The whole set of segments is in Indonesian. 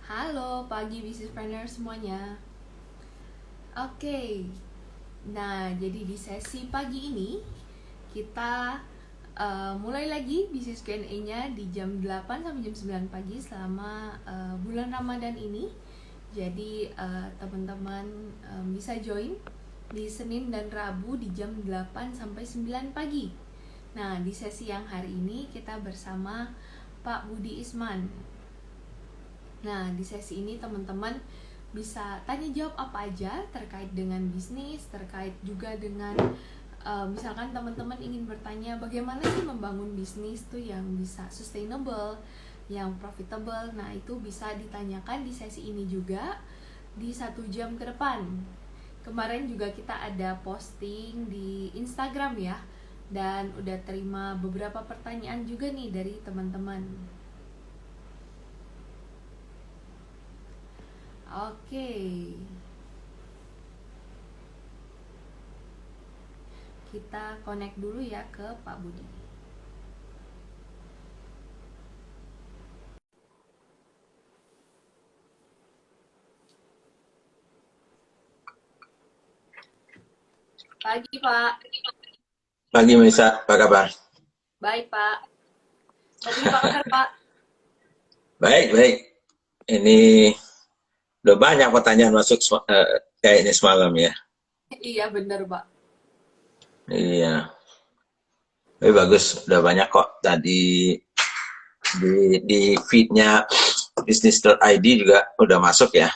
Halo pagi businesspreneur semuanya. Oke, nah jadi di sesi pagi ini kita mulai lagi bisnis Q&A-nya di jam 8 sampai jam 9 pagi selama bulan Ramadan ini. Jadi teman-teman bisa join di Senin dan Rabu di jam 8 sampai 9 pagi. Nah, di sesi yang hari ini kita bersama Pak Budi Isman. Nah, di sesi ini teman-teman bisa tanya jawab apa aja terkait dengan bisnis, terkait juga dengan misalkan teman-teman ingin bertanya bagaimana sih membangun bisnis tuh yang bisa sustainable, yang profitable. Nah, itu bisa ditanyakan di sesi ini juga di 1 jam ke depan. Kemarin juga kita ada posting di Instagram ya, dan udah terima beberapa pertanyaan juga nih dari teman-teman. Oke, kita connect dulu ya ke Pak Budi. Pagi Pak. Pagi Melisa, apa kabar? Baik Pak. Pak Budi apa kabar Pak? Baik, baik. Ini udah banyak pertanyaan masuk kayaknya semalam ya. Iya bener Pak. Iya, tapi bagus. Udah banyak kok tadi di feednya bisnis.id juga udah masuk ya.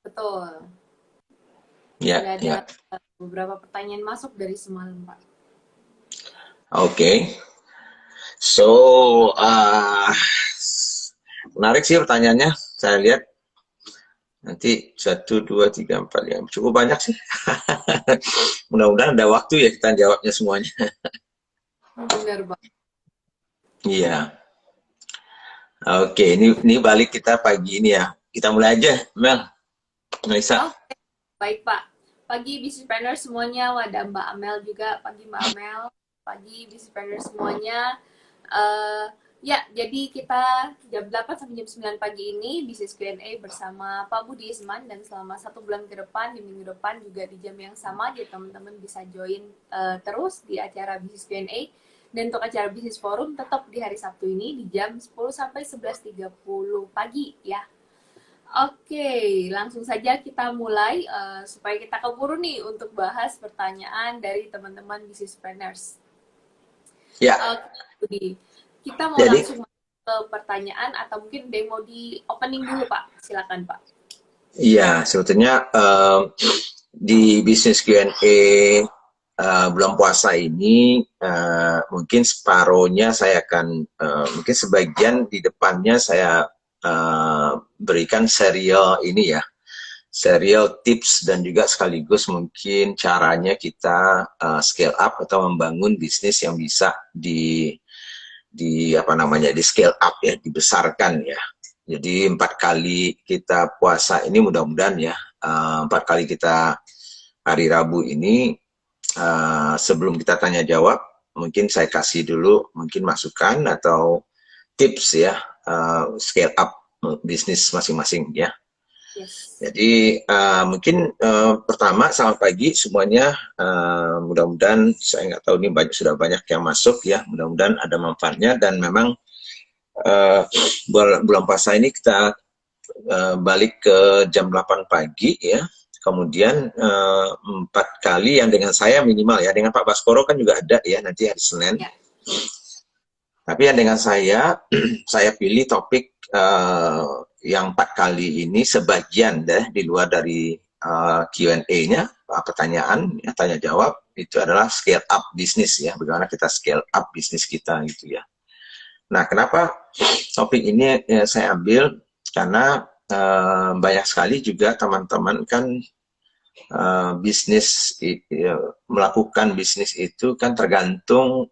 Betul. Ya, Udah ada ya. beberapa pertanyaan masuk dari semalam Pak. Oke. So, menarik sih pertanyaannya. Saya lihat nanti 1, 2, 3, 4 ya. Cukup banyak sih. Mudah-mudahan ada waktu ya kita jawabnya semuanya. Bener Pak. Iya. Oke, ini balik kita pagi ini ya. Kita mulai aja, Mel, Melisa. Oke, baik Pak. Pagi businesspreneur semuanya, wadah Mbak Amel juga. Pagi Mbak Amel. Pagi businesspreneur semuanya. Eh ya, jadi kita jam 8 sampai jam 9 pagi ini bisnis Q&A bersama Pak Budi Isman, dan selama 1 bulan ke depan, di minggu depan juga di jam yang sama, jadi teman-teman bisa join terus di acara bisnis Q&A. Dan untuk acara bisnis forum tetap di hari Sabtu ini di jam 10 sampai 11.30 pagi ya. Oke, langsung saja kita mulai supaya kita keburu nih untuk bahas pertanyaan dari teman-teman businesspreneurs. Ya, Oke, Budi. Kita mau jadi langsung masuk ke pertanyaan atau mungkin ada yang mau di opening dulu, Pak? Silakan, Pak. iya sebetulnya di bisnis Q&A bulan puasa ini mungkin separohnya saya akan mungkin sebagian di depannya saya berikan serial ini ya, serial tips dan juga sekaligus mungkin caranya kita scale up atau membangun bisnis yang bisa di apa namanya di scale up ya, dibesarkan ya. Jadi 4 kali kita puasa ini mudah-mudahan ya, 4 kali kita hari Rabu ini sebelum kita tanya jawab, mungkin saya kasih dulu mungkin masukan atau tips ya, scale up bisnis masing-masing ya. Yes. Jadi mungkin pertama selamat pagi semuanya. Mudah-mudahan saya nggak tahu ini sudah banyak yang masuk ya. Mudah-mudahan ada manfaatnya dan memang uh, bulan puasa ini kita balik ke jam 8 pagi ya. Kemudian 4 kali yang dengan saya minimal ya. Dengan Pak Baskoro kan juga ada ya nanti hari Senin. Ya. Tapi yang dengan saya pilih topik yang 4 kali ini sebagian deh di luar dari Q&A-nya, pertanyaan, ya, tanya jawab, itu adalah scale up bisnis ya, bagaimana kita scale up bisnis kita gitu ya. Nah, kenapa topik ini saya ambil? Karena banyak sekali juga teman-teman kan bisnis melakukan bisnis itu kan tergantung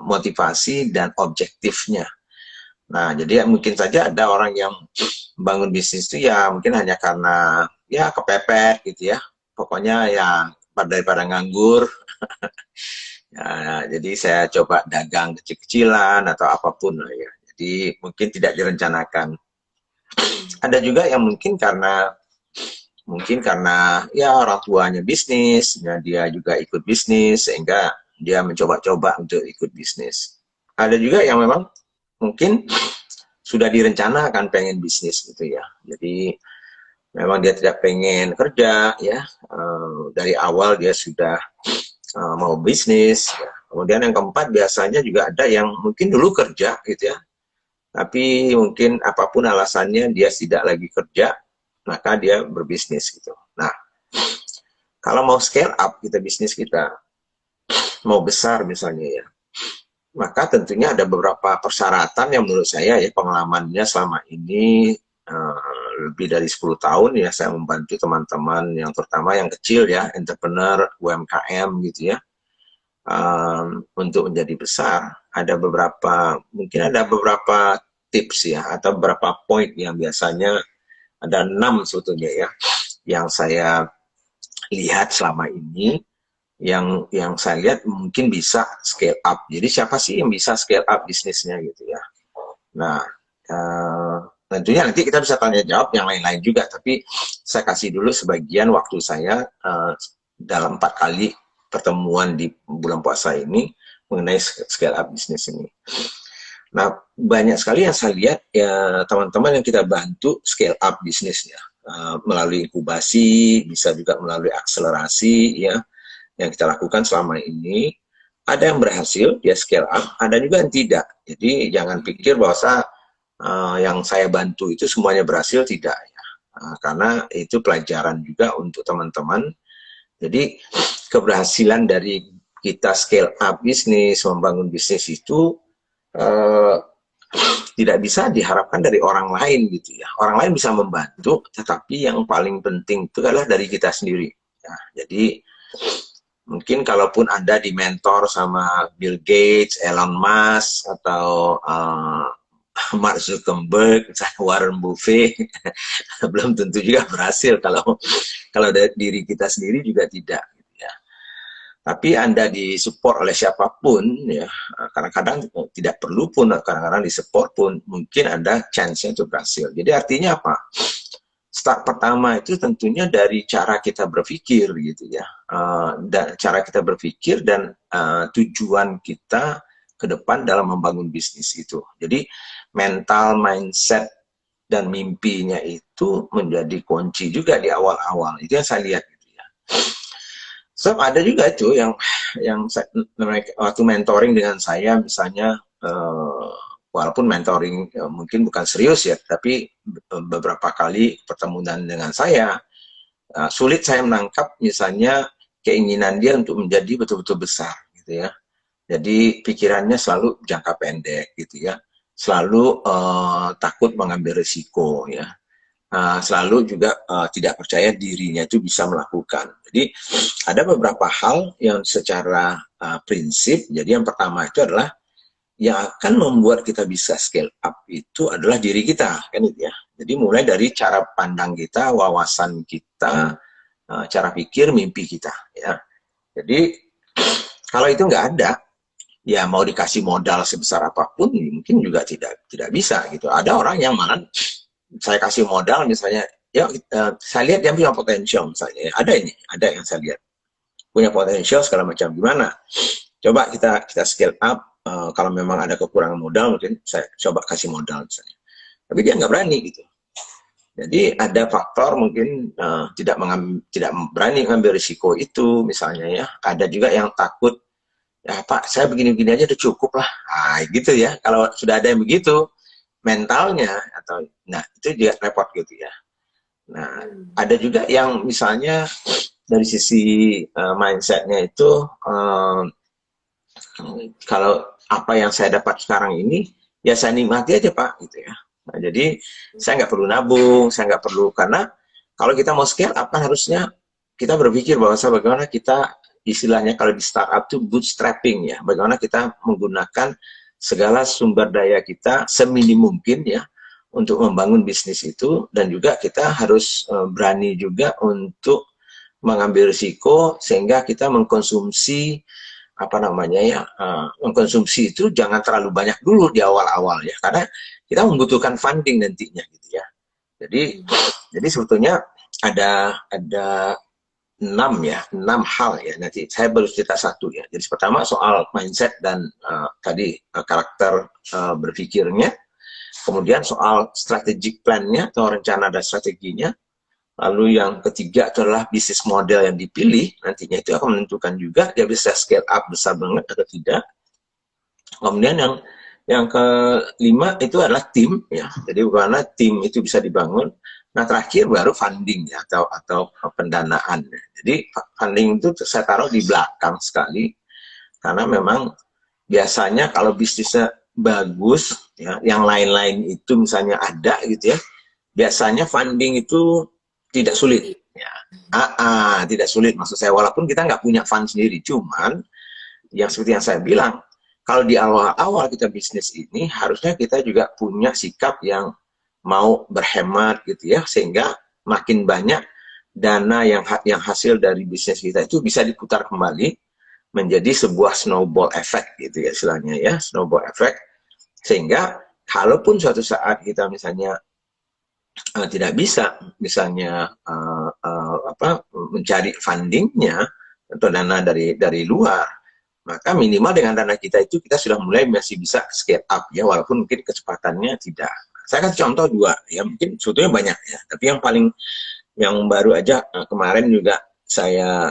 motivasi dan objektifnya. Nah, jadi mungkin saja ada orang yang bangun bisnis itu ya mungkin hanya karena ya kepepet gitu ya. Pokoknya ya daripada nganggur, ya, jadi saya coba dagang kecil-kecilan atau apapun lah ya. Jadi mungkin tidak direncanakan. Ada juga yang mungkin karena ya orang tuanya bisnis, ya dia juga ikut bisnis sehingga dia mencoba-coba untuk ikut bisnis. Ada juga yang memang mungkin sudah direncanakan pengen bisnis gitu ya. Jadi memang dia tidak pengen kerja ya. Dari awal dia sudah mau bisnis. Ya. Kemudian yang keempat biasanya juga ada yang mungkin dulu kerja gitu ya. Tapi mungkin apapun alasannya dia tidak lagi kerja, maka dia berbisnis gitu. Nah, kalau mau scale up kita bisnis kita, mau besar misalnya ya, maka tentunya ada beberapa persyaratan yang menurut saya ya pengalamannya selama ini lebih dari 10 tahun ya saya membantu teman-teman yang terutama yang kecil ya, entrepreneur, UMKM gitu ya, untuk menjadi besar. Mungkin ada beberapa tips ya, atau beberapa poin yang biasanya ada 6 sebetulnya ya, yang saya lihat selama ini, yang saya lihat mungkin bisa scale up. Jadi siapa sih yang bisa scale up bisnisnya gitu ya. Nah, tentunya nanti kita bisa tanya jawab yang lain-lain juga, tapi saya kasih dulu sebagian waktu saya dalam 4 kali pertemuan di bulan puasa ini mengenai scale up bisnis ini. Nah, banyak sekali yang saya lihat ya teman-teman yang kita bantu scale up bisnisnya melalui inkubasi, bisa juga melalui akselerasi ya yang kita lakukan selama ini. Ada yang berhasil dia scale up, ada juga yang tidak. Jadi jangan pikir bahwa yang saya bantu itu semuanya berhasil, tidak ya. Karena itu pelajaran juga untuk teman-teman. Jadi keberhasilan dari kita scale up bisnis, membangun bisnis itu tidak bisa diharapkan dari orang lain gitu ya. Orang lain bisa membantu, tetapi yang paling penting itu adalah dari kita sendiri. Ya, jadi mungkin kalaupun Anda di mentor sama Bill Gates, Elon Musk, atau Mark Zuckerberg, Warren Buffett, belum tentu juga berhasil kalau dari diri kita sendiri juga tidak. Tapi Anda disupport oleh siapapun, ya kadang-kadang tidak perlu pun, kadang-kadang disupport pun, mungkin ada chance-nya untuk berhasil. Jadi artinya apa? Start pertama itu tentunya dari cara kita berpikir, gitu ya. Cara kita berpikir dan tujuan kita ke depan dalam membangun bisnis itu. Jadi mental, mindset, dan mimpinya itu menjadi kunci juga di awal-awal. Itu yang saya lihat. So ada juga itu yang waktu mentoring dengan saya misalnya, walaupun mentoring mungkin bukan serius ya, tapi beberapa kali pertemuan dengan saya, sulit saya menangkap misalnya keinginan dia untuk menjadi betul-betul besar gitu ya. Jadi pikirannya selalu jangka pendek gitu ya, selalu takut mengambil risiko ya. Selalu juga tidak percaya dirinya itu bisa melakukan. Jadi ada beberapa hal yang secara prinsip. Jadi yang pertama itu adalah yang akan membuat kita bisa scale up itu adalah diri kita, kan itu ya. Jadi mulai dari cara pandang kita, wawasan kita, cara pikir, mimpi kita. Ya. Jadi kalau itu nggak ada, ya mau dikasih modal sebesar apapun mungkin juga tidak bisa gitu. Ada orang yang malah saya kasih modal misalnya, ya saya lihat dia punya potensial misalnya, ada yang saya lihat punya potensial segala macam, gimana? Coba kita scale up, kalau memang ada kekurangan modal mungkin saya coba kasih modal misalnya, tapi dia nggak berani gitu. Jadi ada faktor mungkin tidak berani mengambil risiko itu misalnya ya. Ada juga yang takut, ya Pak saya begini-begini aja udah cukup lah, gitu ya. Kalau sudah ada yang begitu mentalnya, atau nah itu juga repot gitu ya. Nah ada juga yang misalnya dari sisi mindsetnya itu, kalau apa yang saya dapat sekarang ini ya saya nikmati aja Pak gitu ya. Nah, jadi saya nggak perlu nabung, saya nggak perlu, karena kalau kita mau scale up kan harusnya kita berpikir bahwa bagaimana kita istilahnya kalau di startup itu bootstrapping ya, bagaimana kita menggunakan segala sumber daya kita seminim mungkin ya untuk membangun bisnis itu, dan juga kita harus berani juga untuk mengambil risiko sehingga kita mengkonsumsi mengkonsumsi itu jangan terlalu banyak dulu di awal-awal ya, karena kita membutuhkan funding nantinya gitu ya. Jadi sebetulnya ada 6 hal ya. Nanti saya baru cerita satu ya. Jadi pertama soal mindset dan tadi karakter berpikirnya. Kemudian soal strategic plan-nya atau rencana dan strateginya. Lalu yang ketiga itu adalah bisnis model yang dipilih. Nantinya itu akan menentukan juga dia bisa scale up besar banget atau tidak. Kemudian yang kelima itu adalah tim ya. Jadi bagaimana tim itu bisa dibangun. Nah terakhir baru funding ya, atau pendanaan. Jadi funding itu saya taruh di belakang sekali karena memang biasanya kalau bisnisnya bagus ya, yang lain-lain itu misalnya ada gitu ya, biasanya funding itu tidak sulit ya. Tidak sulit maksud saya, walaupun kita nggak punya fund sendiri, cuman yang seperti yang saya bilang, kalau di awal-awal kita bisnis ini harusnya kita juga punya sikap yang mau berhemat gitu ya, sehingga makin banyak dana yang hasil dari bisnis kita itu bisa diputar kembali menjadi sebuah snowball effect gitu ya istilahnya ya, snowball effect, sehingga kalaupun suatu saat kita misalnya tidak bisa misalnya mencari fundingnya atau dana dari luar, maka minimal dengan dana kita itu kita sudah mulai masih bisa scale up ya, walaupun mungkin kecepatannya tidak. Saya kasih contoh 2 ya, mungkin sebetulnya banyak ya, tapi yang baru aja kemarin juga saya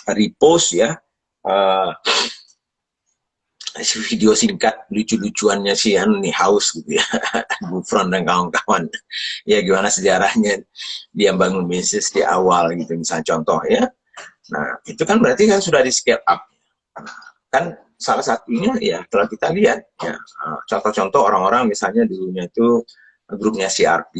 repost ya, video singkat lucu-lucuannya si nih Haus gitu ya, Gufron dan kawan-kawan ya, gimana sejarahnya dia bangun bisnis di awal gitu misalnya contoh ya. Nah itu kan berarti kan sudah di scale up kan. Salah satunya ya telah kita lihat ya, contoh-contoh orang-orang misalnya dulunya itu grupnya CRP,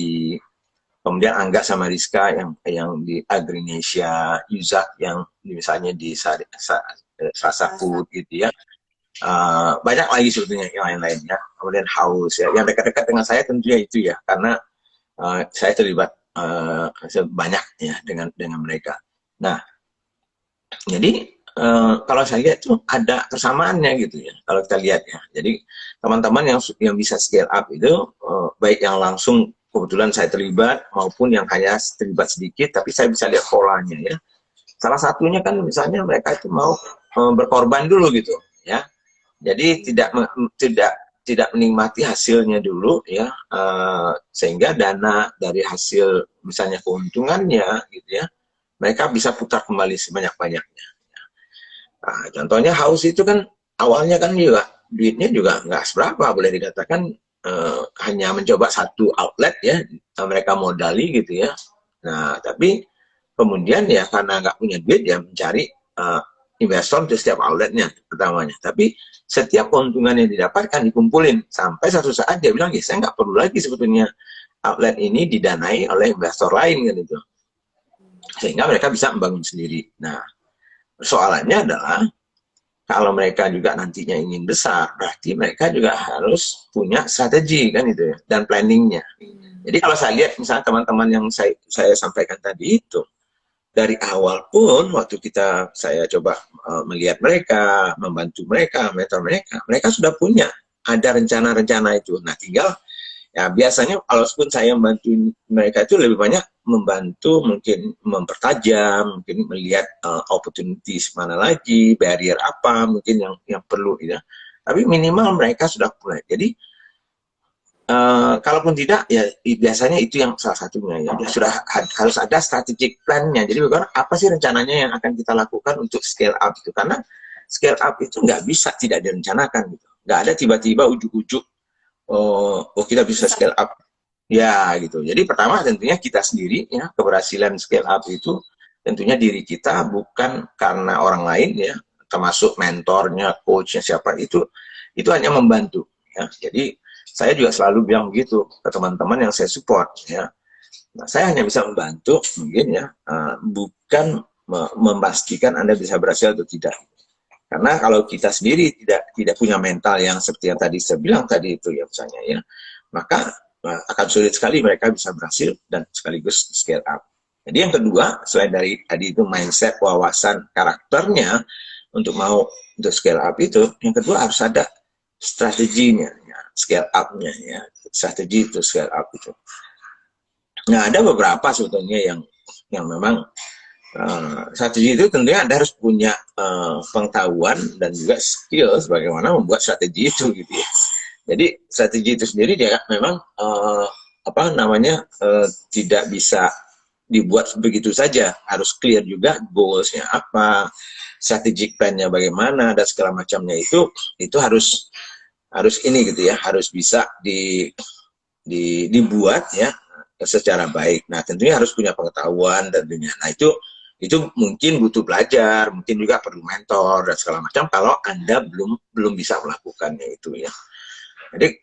kemudian Angga sama Rizka yang di Agrinesia, Yuzak yang misalnya di Sasa Food gitu ya, banyak lagi sebetulnya yang lain-lain ya, kemudian Haus ya, yang dekat-dekat dengan saya tentunya itu ya, karena saya terlibat banyak ya dengan mereka. Nah jadi kalau saya lihat itu ada kesamaannya gitu ya, kalau kita lihat ya. Jadi teman-teman yang bisa scale up itu baik yang langsung kebetulan saya terlibat maupun yang hanya terlibat sedikit, tapi saya bisa lihat polanya ya. Salah satunya kan misalnya mereka itu mau berkorban dulu gitu ya. Jadi tidak menikmati hasilnya dulu ya, sehingga dana dari hasil misalnya keuntungannya gitu ya, mereka bisa putar kembali sebanyak-banyaknya. Nah, contohnya Haus itu kan awalnya kan juga duitnya juga nggak seberapa, boleh dikatakan hanya mencoba satu outlet ya, mereka modali gitu ya. Nah tapi kemudian ya karena nggak punya duit ya mencari investor untuk setiap outletnya pertamanya. Tapi setiap keuntungan yang didapatkan dikumpulin sampai satu saat dia bilang, ya saya nggak perlu lagi sebetulnya outlet ini didanai oleh investor lain kan itu, sehingga mereka bisa membangun sendiri. Nah persoalannya adalah kalau mereka juga nantinya ingin besar, berarti mereka juga harus punya strategi kan itu ya, dan planningnya. Jadi kalau saya lihat misalnya teman-teman yang saya sampaikan tadi itu, dari awal pun waktu saya coba melihat mereka, membantu mereka, mentor mereka sudah punya ada rencana-rencana itu. Nah tinggal ya biasanya kalaupun saya membantu mereka itu lebih banyak membantu mungkin mempertajam, mungkin melihat opportunities mana lagi, barrier apa mungkin yang perlu ya. Tapi minimal mereka sudah mulai. Jadi kalaupun tidak ya biasanya itu yang salah satunya ya, sudah harus ada strategic plan-nya. Jadi apa sih rencananya yang akan kita lakukan untuk scale up itu, karena scale up itu nggak bisa tidak direncanakan gitu. Nggak ada tiba-tiba ujuk-ujuk oh kita bisa scale up ya gitu. Jadi pertama tentunya kita sendiri ya, keberhasilan scale up itu tentunya diri kita, bukan karena orang lain ya, termasuk mentornya, coachnya siapa, itu hanya membantu ya. Jadi saya juga selalu bilang begitu ke teman-teman yang saya support ya. Nah, saya hanya bisa membantu mungkin ya, bukan memastikan Anda bisa berhasil atau tidak. Karena kalau kita sendiri tidak punya mental yang seperti yang tadi saya bilang tadi itu ya misalnya ya, maka akan sulit sekali mereka bisa berhasil dan sekaligus scale up. Jadi yang kedua, selain dari tadi itu mindset, wawasan, karakternya untuk scale up itu, yang kedua harus ada strateginya. Ya. scale up-nya ya, strategi itu scale up itu. Nah, ada beberapa sebetulnya yang memang strategi itu tentunya Anda harus punya pengetahuan dan juga skill bagaimana membuat strategi itu gitu ya. Jadi strategi itu sendiri dia memang tidak bisa dibuat begitu saja, harus clear juga goalsnya apa, strategic plan-nya bagaimana dan segala macamnya itu harus ini gitu ya, harus bisa dibuat ya secara baik. Nah tentunya harus punya pengetahuan tentunya. Nah itu mungkin butuh belajar, mungkin juga perlu mentor dan segala macam kalau Anda belum bisa melakukannya itu ya. Jadi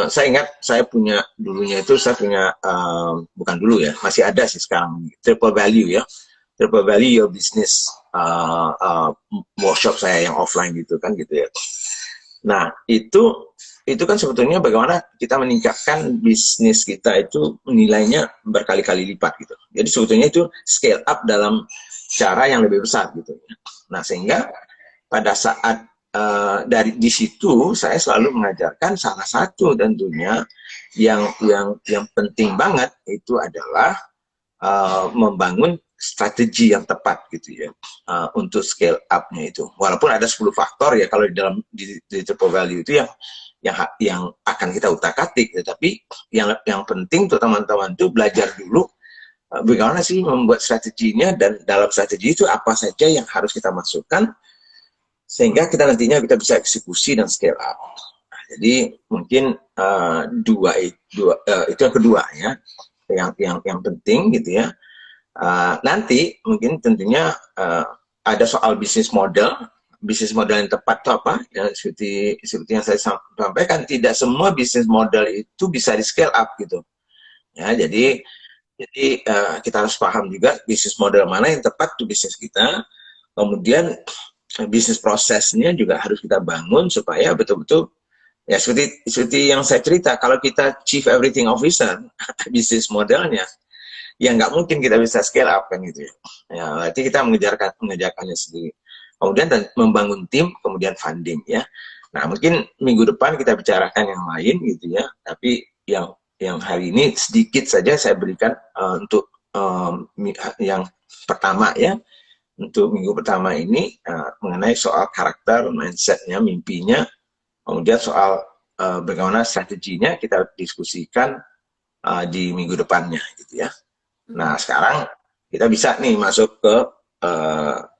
saya ingat saya punya dulunya itu saya punya bukan dulu ya, masih ada sih sekarang triple value ya, triple value your business workshop saya yang offline gitu kan gitu ya. Nah itu kan sebetulnya bagaimana kita meningkatkan bisnis kita itu nilainya berkali-kali lipat gitu. Jadi sebetulnya itu scale up dalam cara yang lebih besar gitu. Nah sehingga pada saat dari di situ saya selalu mengajarkan salah satu tentunya yang penting banget itu adalah membangun strategi yang tepat gitu ya untuk scale up-nya itu. Walaupun ada 10 faktor ya kalau di triple value itu yang akan kita utak-atik, tapi yang penting tuh teman-teman tuh belajar dulu bagaimana sih membuat strateginya dan dalam strategi itu apa saja yang harus kita masukkan sehingga kita nantinya kita bisa eksekusi dan scale up. Nah, jadi mungkin itu yang kedua ya, yang penting gitu ya. Nanti mungkin tentunya ada soal bisnis model yang tepat itu apa? Ya, seperti yang saya sampaikan, tidak semua bisnis model itu bisa di scale up gitu. Ya, jadi kita harus paham juga bisnis model mana yang tepat untuk bisnis kita. Kemudian bisnis prosesnya juga harus kita bangun supaya betul-betul ya seperti yang saya cerita, kalau kita chief everything officer bisnis modelnya ya nggak mungkin kita bisa scale up kan gitu ya. Ya berarti kita mengejarkannya sendiri. Kemudian dan membangun tim, kemudian funding ya. Nah mungkin minggu depan kita bicarakan yang lain gitu ya. Tapi yang hari ini sedikit saja saya berikan untuk yang pertama ya. Untuk minggu pertama ini mengenai soal karakter, mindsetnya, mimpinya, kemudian soal bagaimana strateginya kita diskusikan di minggu depannya gitu ya. Nah sekarang kita bisa nih masuk ke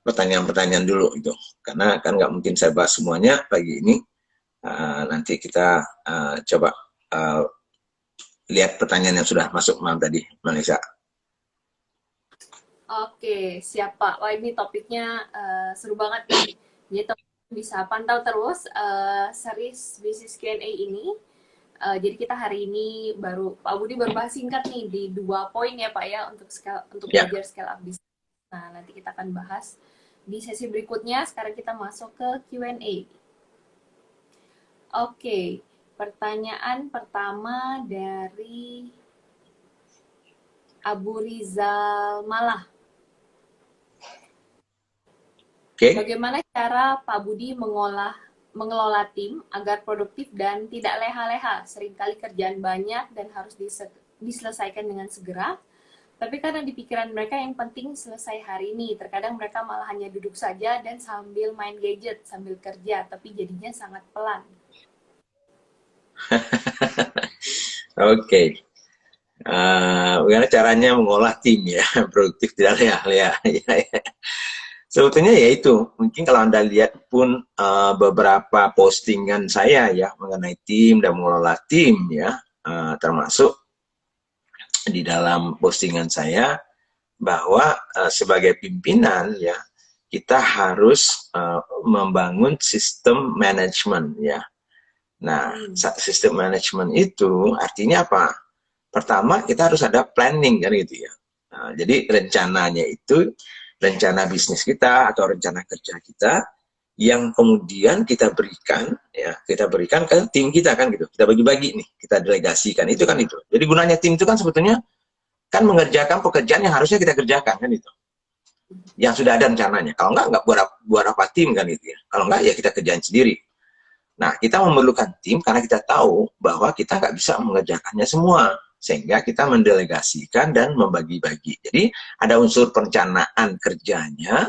pertanyaan-pertanyaan dulu gitu, karena kan nggak mungkin saya bahas semuanya pagi ini. Nanti kita coba lihat pertanyaan yang sudah masuk malam tadi, Malaysia. Oke, siap Pak. Wah ini topiknya seru banget nih. Jadi teman-teman bisa pantau terus series Business Q&A ini. Jadi kita hari ini Pak Budi baru bahas singkat nih di 2 poin ya Pak ya untuk belajar scale up bisnis. Nah nanti kita akan bahas di sesi berikutnya. Sekarang kita masuk ke Q&A. Oke, pertanyaan pertama dari Abu Rizal Malah. Okay. Bagaimana cara Pak Budi mengelola tim agar produktif dan tidak leha-leha? Seringkali kerjaan banyak dan harus diselesaikan dengan segera. Tapi karena di pikiran mereka yang penting selesai hari ini. Terkadang mereka malah hanya duduk saja dan sambil main gadget, sambil kerja. Tapi jadinya sangat pelan. Oke. Bagaimana caranya mengolah tim ya, produktif tidak leha-leha. Sebetulnya ya itu, mungkin kalau Anda lihat pun beberapa postingan saya ya mengenai tim dan mengelola tim ya, termasuk di dalam postingan saya bahwa sebagai pimpinan ya kita harus membangun sistem manajemen ya. Nah, sistem manajemen itu artinya apa? Pertama kita harus ada planning kan gitu ya. Nah, jadi rencananya itu rencana bisnis kita atau rencana kerja kita yang kemudian kita berikan ke tim kita kan gitu, kita bagi-bagi nih, kita delegasikan itu kan itu. Jadi gunanya tim itu kan sebetulnya kan mengerjakan pekerjaan yang harusnya kita kerjakan kan itu, yang sudah ada rencananya. Kalau enggak buat apa tim kan itu ya, kalau enggak ya kita kerjain sendiri. Nah, kita memerlukan tim karena kita tahu bahwa kita nggak bisa mengerjakannya semua. Sehingga kita mendelegasikan dan membagi-bagi. Jadi, ada unsur perencanaan kerjanya.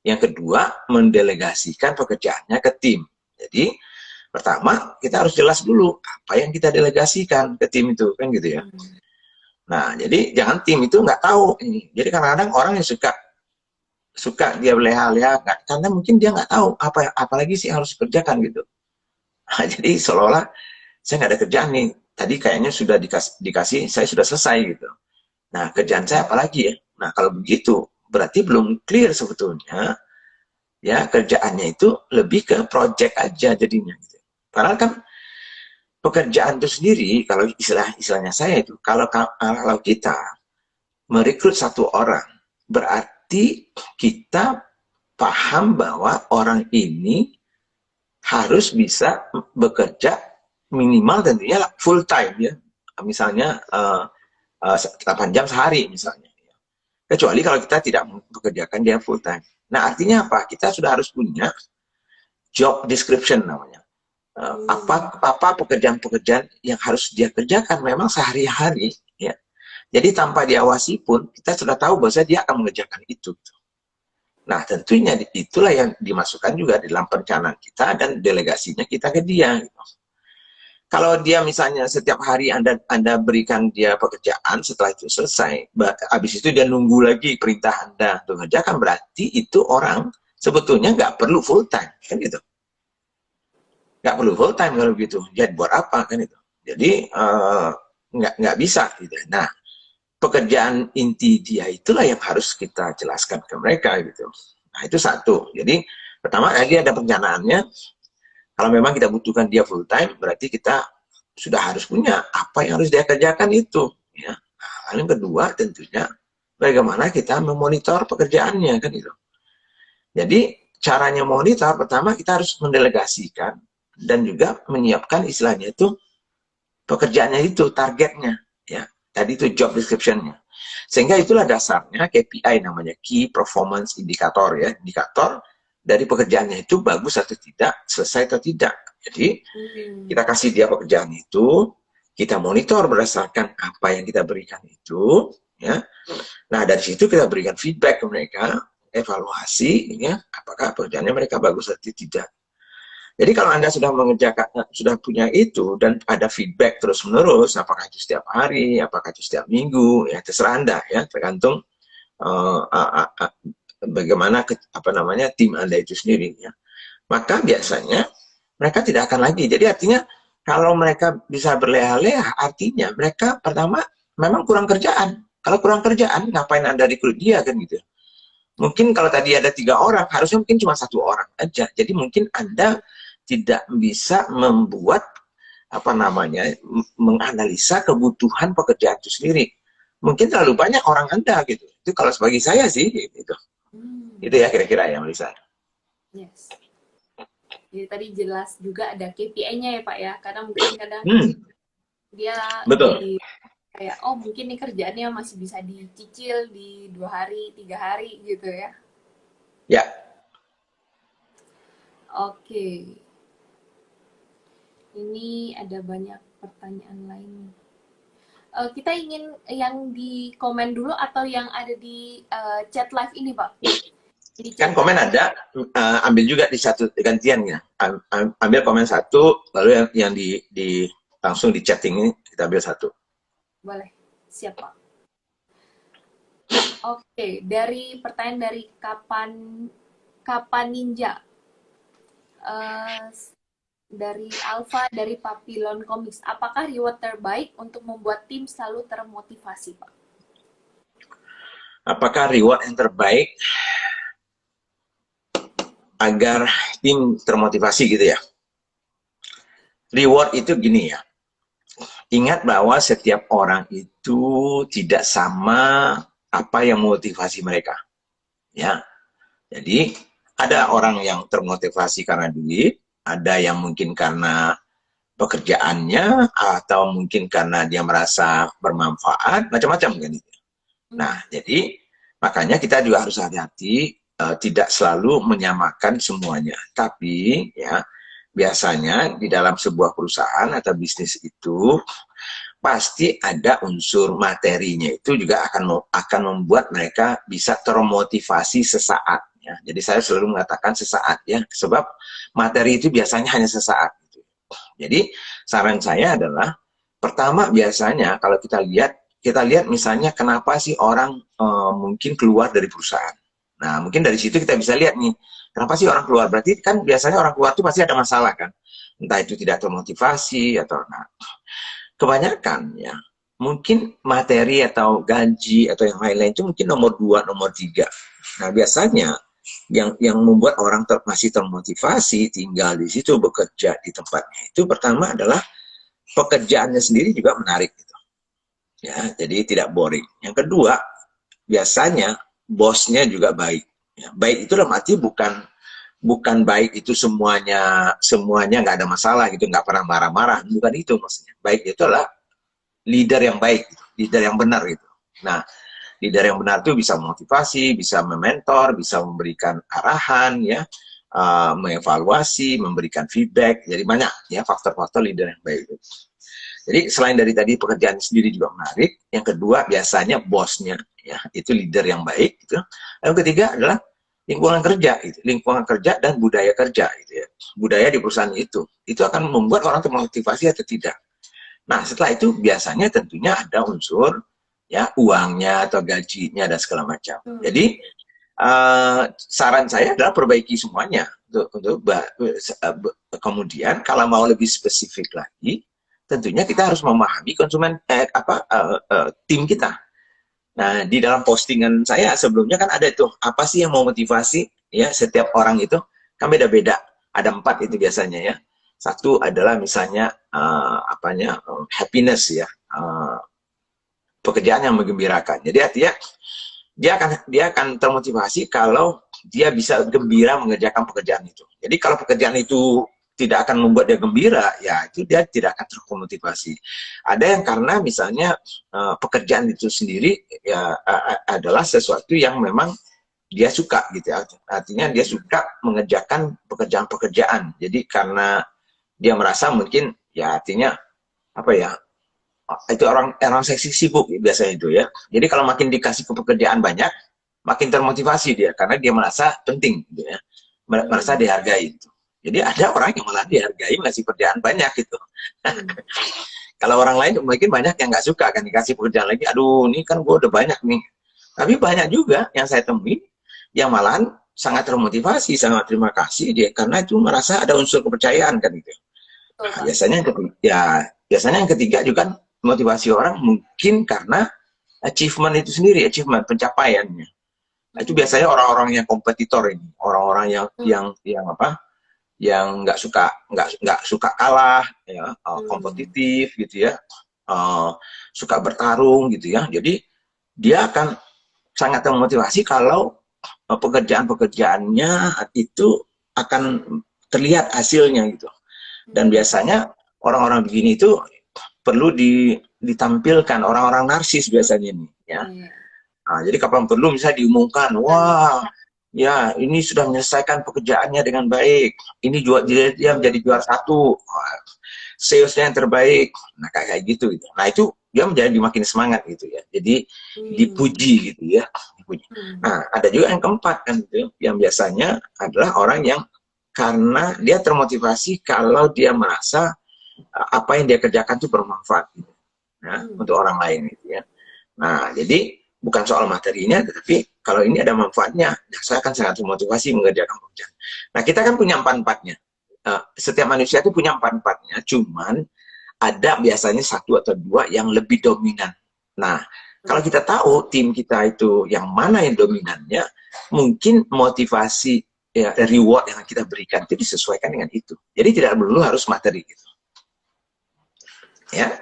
Yang kedua, mendelegasikan pekerjaannya ke tim. Jadi, pertama, kita harus jelas dulu apa yang kita delegasikan ke tim itu. Kan gitu ya. Nah, jadi jangan tim itu nggak tahu. Jadi kadang-kadang orang yang suka dia leha-leha, karena mungkin dia nggak tahu apalagi sih harus dikerjakan gitu. Nah, jadi seolah-olah saya nggak ada kerjaan nih. Tadi kayaknya sudah dikasih, saya sudah selesai gitu. Nah, kerjaan saya apalagi ya? Nah, kalau begitu, berarti belum clear sebetulnya. Ya, kerjaannya itu lebih ke project aja jadinya. Gitu. Padahal kan pekerjaan itu sendiri, kalau istilahnya saya itu, kalau kita merekrut satu orang, berarti kita paham bahwa orang ini harus bisa bekerja minimal tentunya full time ya, misalnya 8 jam sehari misalnya. Kecuali kalau kita tidak bekerjakan dia full time. Nah, artinya apa? Kita sudah harus punya job description namanya. Apa pekerjaan-pekerjaan yang harus dia kerjakan memang sehari-hari ya. Jadi tanpa diawasi pun kita sudah tahu bahwa dia akan mengerjakan itu. Nah, tentunya itulah yang dimasukkan juga di dalam perencanaan kita dan delegasinya kita ke dia. Gitu. Kalau dia misalnya setiap hari Anda berikan dia pekerjaan, setelah itu selesai, habis itu dia nunggu lagi perintah Anda untuk mengerjakan, berarti itu orang sebetulnya nggak perlu full time, kan gitu. Nggak perlu full time kalau gitu. Jadi buat apa kan itu? Jadi nggak bisa. Gitu. Nah, pekerjaan inti dia itulah yang harus kita jelaskan ke mereka gitu. Nah, itu satu. Jadi pertama lagi ada perencanaannya. Kalau memang kita butuhkan dia full time, berarti kita sudah harus punya apa yang harus dia kerjakan itu. Ya. Nah, yang kedua tentunya bagaimana kita memonitor pekerjaannya kan itu. Jadi caranya monitor pertama kita harus mendelegasikan dan juga menyiapkan istilahnya itu pekerjaannya itu targetnya ya. Tadi itu job description-nya. Sehingga itulah dasarnya KPI namanya Key Performance Indicator ya, indikator dari pekerjaannya itu bagus atau tidak, selesai atau tidak. Jadi kita kasih dia pekerjaan itu, kita monitor berdasarkan apa yang kita berikan itu, ya. Nah dari situ kita berikan feedback ke mereka, evaluasi, ya, apakah pekerjaannya mereka bagus atau tidak. Jadi kalau Anda sudah mengerjakan, sudah punya itu dan ada feedback terus-menerus, apakah itu setiap hari, apakah itu setiap minggu, ya terserah Anda, ya tergantung bagaimana tim Anda itu sendiri ya. Maka biasanya mereka tidak akan lagi. Jadi artinya kalau mereka bisa berleha-leha, artinya mereka pertama memang kurang kerjaan. Kalau kurang kerjaan, ngapain Anda rekrut dia kan gitu. Mungkin kalau tadi ada 3 orang, harusnya mungkin cuma 1 orang aja. Jadi mungkin Anda tidak bisa membuat menganalisa kebutuhan pekerjaan itu sendiri. Mungkin terlalu banyak orang Anda gitu. Itu kalau sebagai saya sih gitu. Itu ya kira-kira ya Melisa. Yes. Jadi tadi jelas juga ada KPI-nya ya Pak ya, karena mungkin kadang dia betul. Kayak mungkin nih kerjaannya masih bisa dicicil di 2 hari, 3 hari gitu ya. Ya. Oke. Ini ada banyak pertanyaan lain. Kita ingin yang di komen dulu atau yang ada di chat live ini Pak? Kan komen ada, ambil juga di satu gantian ya. Ambil komen satu, lalu yang di langsung di chatting ini kita ambil satu. Boleh, siap Pak. Oke, dari pertanyaan dari kapan Ninja, dari Alpha dari Papillon Comics, apakah reward terbaik untuk membuat tim selalu termotivasi Pak? Apakah reward yang terbaik agar tim termotivasi gitu ya? Reward itu gini ya. Ingat bahwa setiap orang itu tidak sama apa yang motivasi mereka. Ya. Jadi ada orang yang termotivasi karena duit, ada yang mungkin karena pekerjaannya, atau mungkin karena dia merasa bermanfaat, macam-macam kan itu. Nah, jadi makanya kita juga harus hati-hati, tidak selalu menyamakan semuanya. Tapi ya biasanya di dalam sebuah perusahaan atau bisnis itu pasti ada unsur materinya, itu juga akan membuat mereka bisa termotivasi sesaat ya. Jadi saya selalu mengatakan sesaat ya, sebab materi itu biasanya hanya sesaat gitu. Jadi saran saya adalah pertama, biasanya kalau kita lihat misalnya kenapa sih orang mungkin keluar dari perusahaan. Nah, mungkin dari situ kita bisa lihat nih, kenapa sih orang keluar? Berarti kan biasanya orang keluar itu pasti ada masalah kan. Entah itu tidak termotivasi atau nah, kebanyakan ya mungkin materi atau gaji atau yang lain-lain itu mungkin nomor dua, nomor tiga. Nah, biasanya yang membuat orang masih termotivasi tinggal di situ, bekerja di tempatnya itu pertama adalah pekerjaannya sendiri juga menarik gitu. Ya, jadi tidak boring. Yang kedua, biasanya bosnya juga baik. Ya, baik itu dalam arti bukan bukan baik itu semuanya nggak ada masalah gitu, nggak pernah marah-marah, bukan itu maksudnya. Baik itu adalah leader yang baik, leader yang benar gitu. Nah, leader yang benar itu bisa memotivasi, bisa mementor, bisa memberikan arahan ya, mengevaluasi, memberikan feedback. Jadi banyak ya faktor-faktor leader yang baik. Jadi selain dari tadi pekerjaan sendiri juga menarik, yang kedua biasanya bosnya ya itu leader yang baik gitu. Yang ketiga adalah lingkungan kerja itu, lingkungan kerja dan budaya kerja gitu ya. Budaya di perusahaan itu akan membuat orang termotivasi atau tidak. Nah, setelah itu biasanya tentunya ada unsur ya uangnya atau gajinya dan segala macam. Jadi saran saya adalah perbaiki semuanya untuk kemudian kalau mau lebih spesifik lagi, tentunya kita harus memahami konsumen tim kita. Nah, di dalam postingan saya sebelumnya kan ada tuh apa sih yang mau motivasi ya setiap orang itu kan beda-beda. Ada 4 itu biasanya ya. Satu adalah misalnya happiness ya, pekerjaan yang menggembirakan. Jadi artinya dia akan termotivasi kalau dia bisa gembira mengerjakan pekerjaan itu. Jadi kalau pekerjaan itu tidak akan membuat dia gembira, ya itu dia tidak akan termotivasi. Ada yang karena misalnya pekerjaan itu sendiri ya adalah sesuatu yang memang dia suka gitu ya. Artinya dia suka mengerjakan pekerjaan-pekerjaan. Jadi karena dia merasa mungkin ya artinya apa ya, itu orang orang seksi sibuk biasanya itu ya. Jadi kalau makin dikasih ke pekerjaan banyak, makin termotivasi dia karena dia merasa penting gitu ya. Merasa dihargai itu. Jadi ada orang yang malah dihargai masih pekerjaan banyak gitu. Kalau orang lain mungkin banyak yang nggak suka kan dikasih pekerjaan lagi. Aduh, ini kan gue udah banyak nih. Tapi banyak juga yang saya temui yang malahan sangat termotivasi, sangat terima kasih dia karena itu merasa ada unsur kepercayaan kan gitu. Nah, biasanya yang ketiga juga motivasi orang mungkin karena achievement itu sendiri, achievement pencapaiannya. Nah, itu biasanya orang-orang yang kompetitor ini, orang-orang yang apa? Yang nggak suka kalah, ya, kompetitif gitu ya, suka bertarung gitu ya. Jadi dia akan sangat termotivasi kalau pekerjaan-pekerjaannya itu akan terlihat hasilnya gitu. Dan biasanya orang-orang begini itu perlu ditampilkan, orang-orang narsis biasanya nih ya. Nah, jadi kapan perlu misalnya diumumkan, wah ya ini sudah menyelesaikan pekerjaannya dengan baik, ini dia menjadi juara 1, salesnya yang terbaik, nah kayak gitu gitu. Nah itu dia menjadi makin semangat gitu ya, jadi dipuji gitu ya, dipuji. Nah ada juga yang keempat kan gitu, yang biasanya adalah orang yang karena dia termotivasi kalau dia merasa apa yang dia kerjakan itu bermanfaat gitu, ya, untuk orang lain gitu ya. Nah jadi bukan soal materinya, tetapi kalau ini ada manfaatnya, saya akan sangat termotivasi mengerjakan pekerjaan. Nah kita kan punya empat-empatnya. Setiap manusia itu punya empat-empatnya, cuman ada biasanya satu atau dua yang lebih dominan. Nah kalau kita tahu tim kita itu yang mana yang dominannya, mungkin motivasi ya, reward yang kita berikan itu disesuaikan dengan itu. Jadi tidak perlu harus materi gitu. Ya.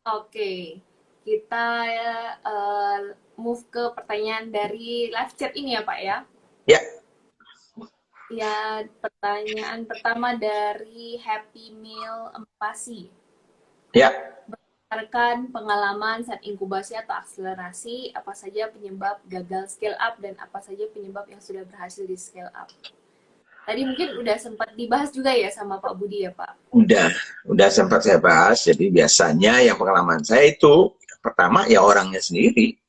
Oke, kita move ke pertanyaan dari live chat ini ya Pak ya. Ya. Ya, pertanyaan pertama dari Happy Meal Empasi. Ya. Berdasarkan pengalaman saat inkubasi atau akselerasi, apa saja penyebab gagal scale up dan apa saja penyebab yang sudah berhasil di scale up. Tadi mungkin udah sempat dibahas juga ya sama Pak Budi ya Pak? Udah sempat saya bahas. Jadi biasanya yang pengalaman saya itu pertama ya orangnya sendiri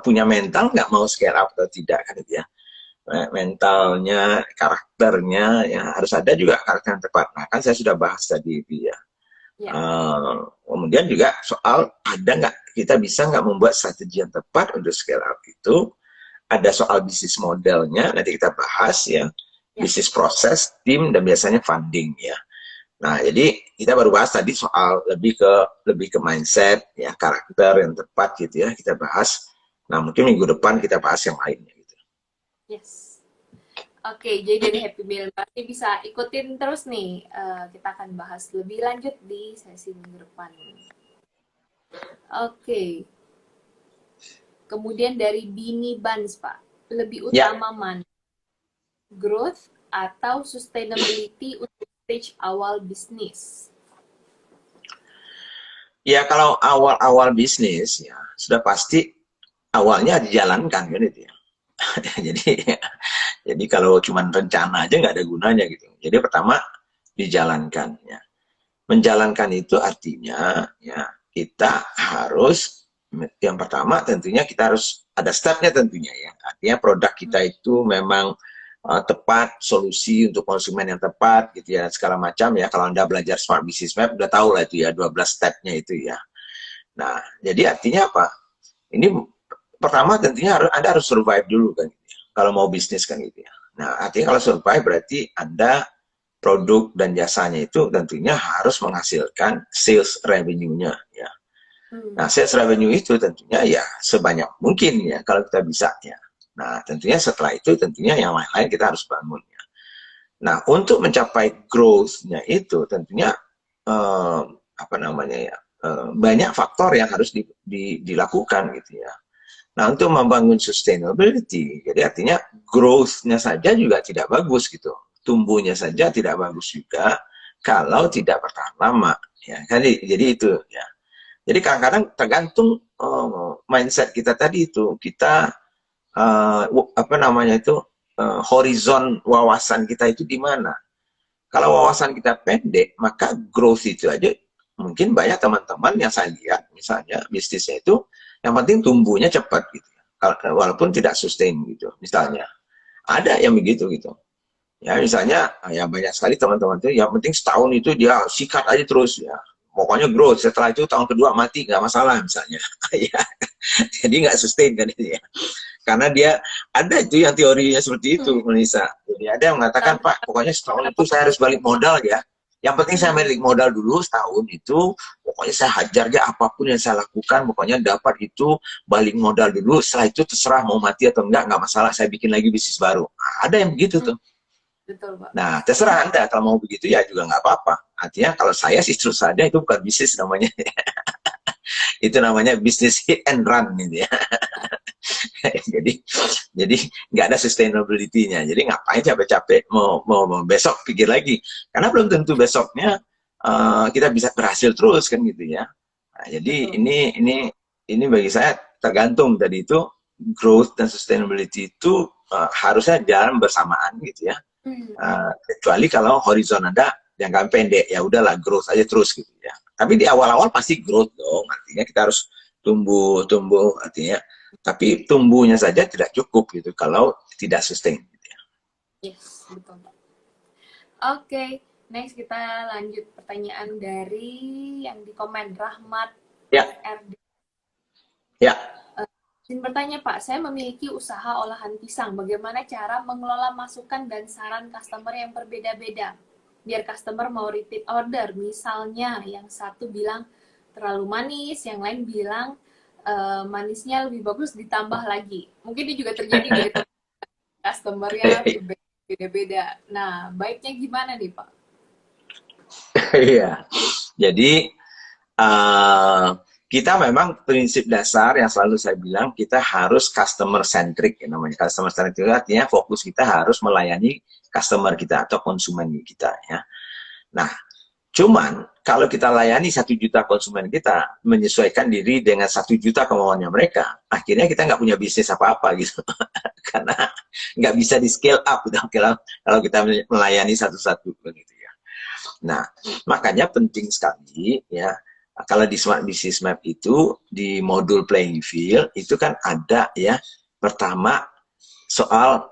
punya mental nggak mau scale up atau tidak kan itu ya. Mentalnya, karakternya, ya harus ada juga karakter yang tepat. Nah kan saya sudah bahas tadi itu ya. Ya. Kemudian juga soal ada nggak kita bisa nggak membuat strategi yang tepat untuk scale up itu. Ada soal bisnis modelnya nanti kita bahas ya. Bisnis proses, tim dan biasanya funding ya. Nah jadi kita baru bahas tadi soal lebih ke mindset ya, karakter yang tepat gitu ya kita bahas. Nah mungkin minggu depan kita bahas yang lainnya gitu. Yes. Oke, jadi dari Happy Meal pasti bisa ikutin terus nih. Kita akan bahas lebih lanjut di sesi minggu depan. Oke. Kemudian dari Bini Bans, Pak. Lebih utama mana? Growth atau sustainability untuk stage awal bisnis? Ya kalau awal-awal bisnis ya sudah pasti awalnya dijalankan kan itu ya. jadi kalau cuma rencana aja nggak ada gunanya gitu. Jadi pertama dijalankan ya. Menjalankan itu artinya ya kita harus yang pertama tentunya kita harus ada stepnya tentunya ya. Artinya produk kita itu memang tepat, solusi untuk konsumen yang tepat gitu ya, segala macam ya. Kalau Anda belajar Smart Business Map udah tahu lah itu ya 12 stepnya itu ya. Nah, jadi artinya apa? Ini pertama tentunya Anda harus survive dulu kan gitu ya. Kalau mau bisnis kan gitu ya. Nah, artinya kalau survive berarti Anda produk dan jasanya itu tentunya harus menghasilkan sales revenue-nya ya. Nah, sales revenue itu tentunya ya sebanyak mungkin ya kalau kita bisa ya. Nah, tentunya setelah itu tentunya yang lain-lain kita harus bangun ya. Nah, untuk mencapai growth-nya itu tentunya apa namanya ya, banyak faktor yang harus dilakukan gitu ya. Nah, untuk membangun sustainability, jadi artinya growth-nya saja juga tidak bagus gitu. Tumbuhnya saja tidak bagus juga kalau tidak bertahan lama. Ya, jadi itu ya. Jadi kadang-kadang tergantung mindset kita tadi itu. Kita apa namanya itu horizon wawasan kita itu di mana. Kalau wawasan kita pendek, maka growth itu aja mungkin banyak teman-teman yang saya lihat misalnya bisnisnya itu yang penting tumbuhnya cepat gitu walaupun tidak sustain gitu misalnya ada yang begitu gitu ya misalnya ya banyak sekali teman-teman itu yang penting setahun itu dia sikat aja terus ya pokoknya growth setelah itu tahun kedua mati nggak masalah misalnya ya jadi nggak sustain kan itu ya karena dia ada itu yang teorinya seperti itu Melissa. Jadi ada yang mengatakan Pak pokoknya setahun itu saya harus balik modal ya. Yang penting saya balik modal dulu setahun itu, pokoknya saya hajar aja apapun yang saya lakukan, pokoknya dapat itu balik modal dulu. Setelah itu terserah mau mati atau enggak masalah. Saya bikin lagi bisnis baru. Nah, ada yang begitu tuh. Betul, Pak. Nah, terserah Anda kalau mau begitu ya juga nggak apa-apa. Artinya kalau saya sih terus saja itu bukan bisnis namanya. Itu namanya bisnis hit and run gitu ya. jadi nggak ada sustainability-nya. Jadi ngapain capek-capek mau besok pikir lagi karena belum tentu besoknya kita bisa berhasil terus kan gitu ya. Nah, jadi ini bagi saya tergantung tadi itu growth dan sustainability itu harusnya jalan bersamaan gitu ya. Kecuali kalau horizon Anda jangka pendek ya udahlah growth aja terus gitu ya. Tapi di awal-awal pasti growth dong. Artinya kita harus tumbuh artinya tapi tumbuhnya saja tidak cukup gitu kalau tidak sustain gitu ya. Yes, betul. Oke, next kita lanjut pertanyaan dari yang di komen Rahmat RD. Ya. Izin bertanya Pak, saya memiliki usaha olahan pisang. Bagaimana cara mengelola masukan dan saran customer yang berbeda-beda? Biar customer mau repeat order. Misalnya yang satu bilang terlalu manis, yang lain bilang manisnya lebih bagus ditambah lagi. Mungkin ini juga terjadi dari customer-nya beda-beda. Nah, baiknya gimana nih Pak? Iya, jadi kita memang prinsip dasar yang selalu saya bilang kita harus customer centric ya namanya. Customer centric itu artinya fokus kita harus melayani customer kita atau konsumen kita ya. Nah, cuman kalau kita layani 1 juta konsumen kita, menyesuaikan diri dengan 1 juta kemauannya mereka, akhirnya kita nggak punya bisnis apa-apa gitu. Karena nggak bisa di scale up gitu, kalau kita melayani satu-satu begitu ya. Nah, makanya penting sekali ya, kalau di Smart Business Map itu, di modul playing field, itu kan ada ya, pertama, soal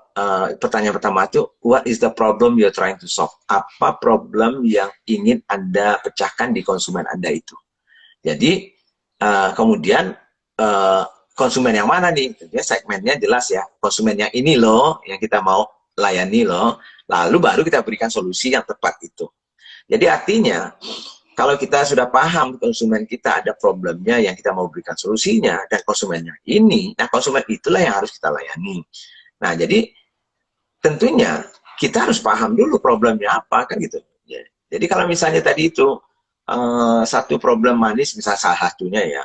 pertanyaan pertama itu, what is the problem you're trying to solve? Apa problem yang ingin Anda pecahkan di konsumen Anda itu? Jadi, kemudian, konsumen yang mana nih? Ya, segmennya jelas ya, konsumen yang ini loh, yang kita mau layani loh, lalu baru kita berikan solusi yang tepat itu. Jadi artinya, kalau kita sudah paham konsumen kita ada problemnya yang kita mau berikan solusinya, dan konsumennya ini, nah konsumen itulah yang harus kita layani. Nah, jadi tentunya kita harus paham dulu problemnya apa, kan gitu. Jadi kalau misalnya tadi itu satu problem manis, misalnya salah satunya ya,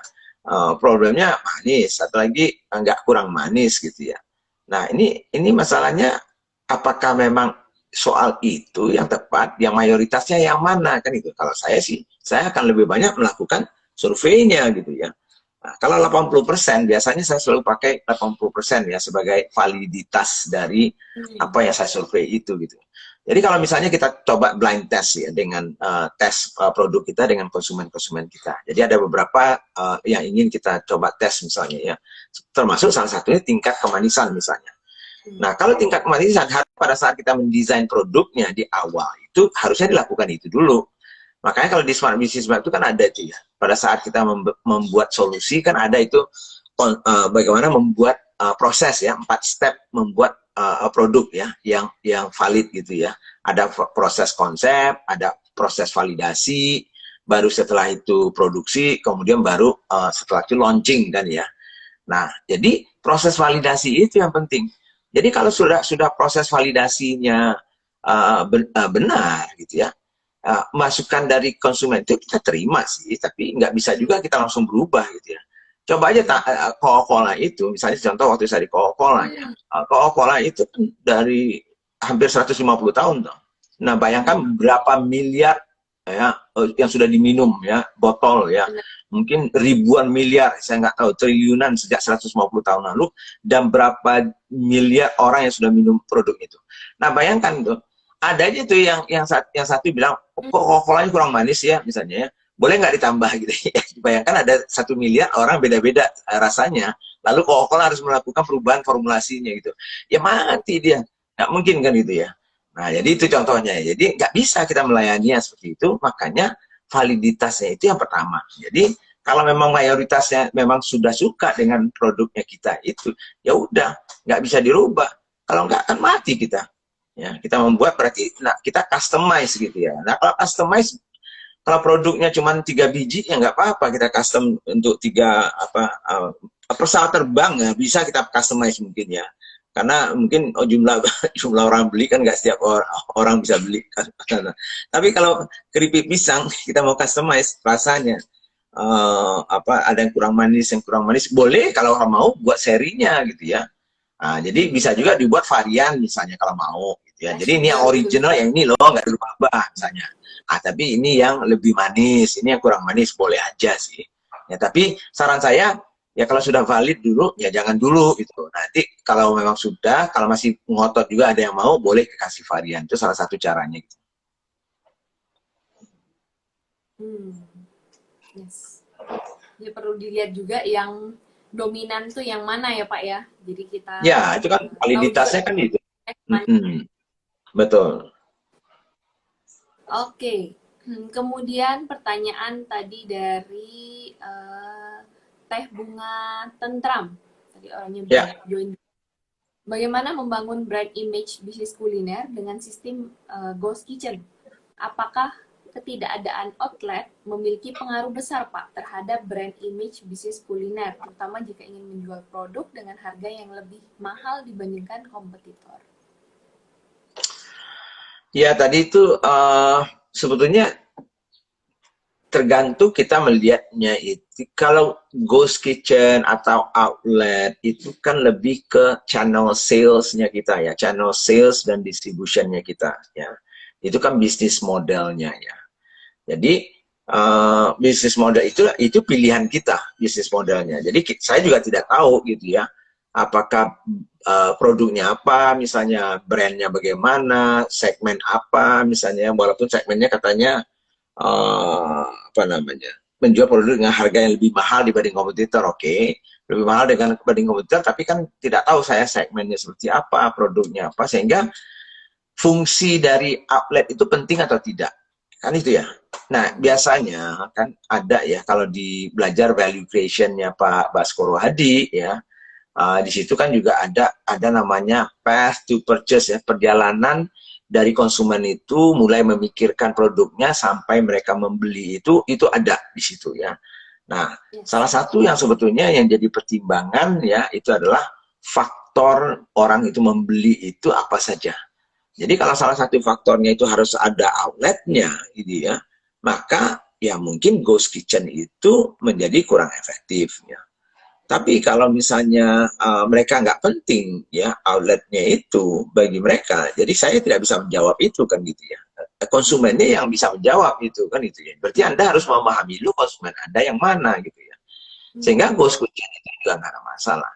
problemnya manis, satu lagi nggak kurang manis gitu ya. Nah, ini masalahnya, apakah memang soal itu yang tepat, yang mayoritasnya yang mana, kan itu. Kalau saya sih, saya akan lebih banyak melakukan surveinya gitu ya. Nah, kalau 80%, biasanya saya selalu pakai 80% ya sebagai validitas dari apa yang saya survei itu gitu. Jadi kalau misalnya kita coba blind test ya, dengan tes produk kita dengan konsumen-konsumen kita. Jadi ada beberapa yang ingin kita coba tes misalnya ya. Termasuk salah satunya tingkat kemanisan misalnya. Nah, kalau tingkat kemanisan, pada saat kita mendesain produknya di awal, itu harusnya dilakukan itu dulu. Makanya kalau di Smart Business Map itu kan ada itu ya. Pada saat kita membuat solusi kan ada itu bagaimana membuat proses ya, 4 step membuat produk ya yang valid gitu ya. Ada proses konsep, ada proses validasi, baru setelah itu produksi, kemudian baru setelah itu launching kan ya. Nah, jadi proses validasi itu yang penting. Jadi kalau sudah proses validasinya benar gitu ya, masukan dari konsumen itu kita terima sih, tapi nggak bisa juga kita langsung berubah gitu ya. Coba aja Coca-Cola itu, misalnya contoh waktu saya di Coca-Cola ya, Coca-Cola itu dari hampir 150 tahun tuh. Nah, bayangkan berapa miliar ya yang sudah diminum ya, botol ya, mungkin ribuan miliar, saya nggak tahu, triliunan sejak 150 tahun lalu, dan berapa miliar orang yang sudah minum produk itu. Nah, bayangkan tuh, ada aja tuh yang satu bilang, kok Coca-Cola kurang manis ya, misalnya ya, boleh nggak ditambah gitu ya. Bayangkan ada 1 miliar orang beda-beda rasanya, lalu Coca-Cola harus melakukan perubahan formulasinya gitu. Ya mati dia, nggak mungkin kan gitu ya. Nah, jadi itu contohnya. Jadi nggak bisa kita melayani seperti itu, makanya validitasnya itu yang pertama. Jadi kalau memang mayoritasnya memang sudah suka dengan produknya kita itu, ya udah, nggak bisa dirubah. Kalau nggak akan mati kita. Ya, kita membuat berarti kita customize gitu ya. Nah, kalau customize, kalau produknya cuma 3 biji ya nggak apa-apa kita custom untuk 3 pesawat terbang ya bisa kita customize mungkin ya. Karena mungkin jumlah orang beli kan nggak setiap orang bisa beli. Tapi kalau keripik pisang kita mau customize rasanya, ada yang kurang manis, boleh kalau mau buat serinya gitu ya. Nah, jadi bisa juga dibuat varian misalnya kalau mau gitu ya. Jadi ini yang original, yang ini loh nggak dirubah misalnya. Tapi ini yang lebih manis, ini yang kurang manis, boleh aja sih. Ya, tapi saran saya ya kalau sudah valid dulu ya jangan dulu gitu. Nanti kalau memang sudah, kalau masih ngotot juga ada yang mau, boleh kasih varian. Itu salah satu caranya gitu. Yes. Jadi perlu dilihat juga yang dominan tuh yang mana ya Pak ya. Jadi kita ya itu kan validitasnya kan itu. Betul. Oke. Kemudian pertanyaan tadi dari Teh Bunga Tentram. Tadi orangnya join. Bagaimana membangun brand image bisnis kuliner dengan sistem ghost kitchen? Apakah ketidakadaan outlet memiliki pengaruh besar, Pak, terhadap brand image bisnis kuliner, terutama jika ingin menjual produk dengan harga yang lebih mahal dibandingkan kompetitor? Ya, tadi itu sebetulnya tergantung kita melihatnya itu. Kalau ghost kitchen atau outlet itu kan lebih ke channel sales-nya kita ya, channel sales dan distribution-nya kita ya. Itu kan bisnis modelnya ya. Jadi bisnis model itu pilihan kita bisnis modelnya. Jadi saya juga tidak tahu gitu ya, apakah produknya apa, misalnya brandnya bagaimana, segmen apa, misalnya walaupun segmennya katanya apa namanya menjual produk dengan harga yang lebih mahal dibanding kompetitor, oke, lebih mahal dibanding kompetitor, tapi kan tidak tahu saya segmennya seperti apa, produknya apa, sehingga fungsi dari outlet itu penting atau tidak, kan itu ya. Nah, biasanya kan ada ya kalau di belajar value creation-nya Pak Baskoro Hadi ya, di situ kan juga ada namanya path to purchase ya, perjalanan dari konsumen itu mulai memikirkan produknya sampai mereka membeli itu ada di situ ya. Nah, salah satu yang sebetulnya yang jadi pertimbangan ya itu adalah faktor orang itu membeli itu apa saja. Jadi kalau salah satu faktornya itu harus ada outletnya, gitu ya, maka ya mungkin ghost kitchen itu menjadi kurang efektif. Ya. Tapi kalau misalnya mereka nggak penting ya outletnya itu bagi mereka, jadi saya tidak bisa menjawab itu kan gitu ya. Konsumennya yang bisa menjawab itu kan itu ya. Berarti Anda harus memahami dulu konsumen Anda yang mana gitu ya. Sehingga ghost kitchen itu juga nggak ada masalah.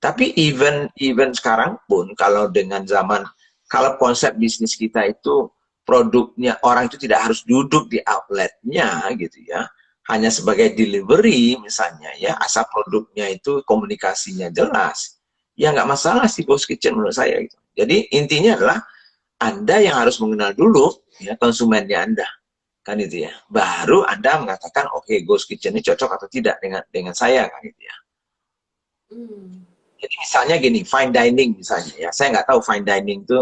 Tapi even sekarang pun kalau dengan zaman, kalau konsep bisnis kita itu produknya orang itu tidak harus duduk di outletnya gitu ya, hanya sebagai delivery misalnya ya, asal produknya itu komunikasinya jelas, ya nggak masalah sih ghost kitchen menurut saya gitu. Jadi intinya adalah Anda yang harus mengenal dulu ya konsumennya Anda kan itu ya, baru Anda mengatakan oke, ghost kitchen ini cocok atau tidak dengan saya kan itu ya. Jadi misalnya gini, fine dining misalnya ya, saya nggak tahu fine dining itu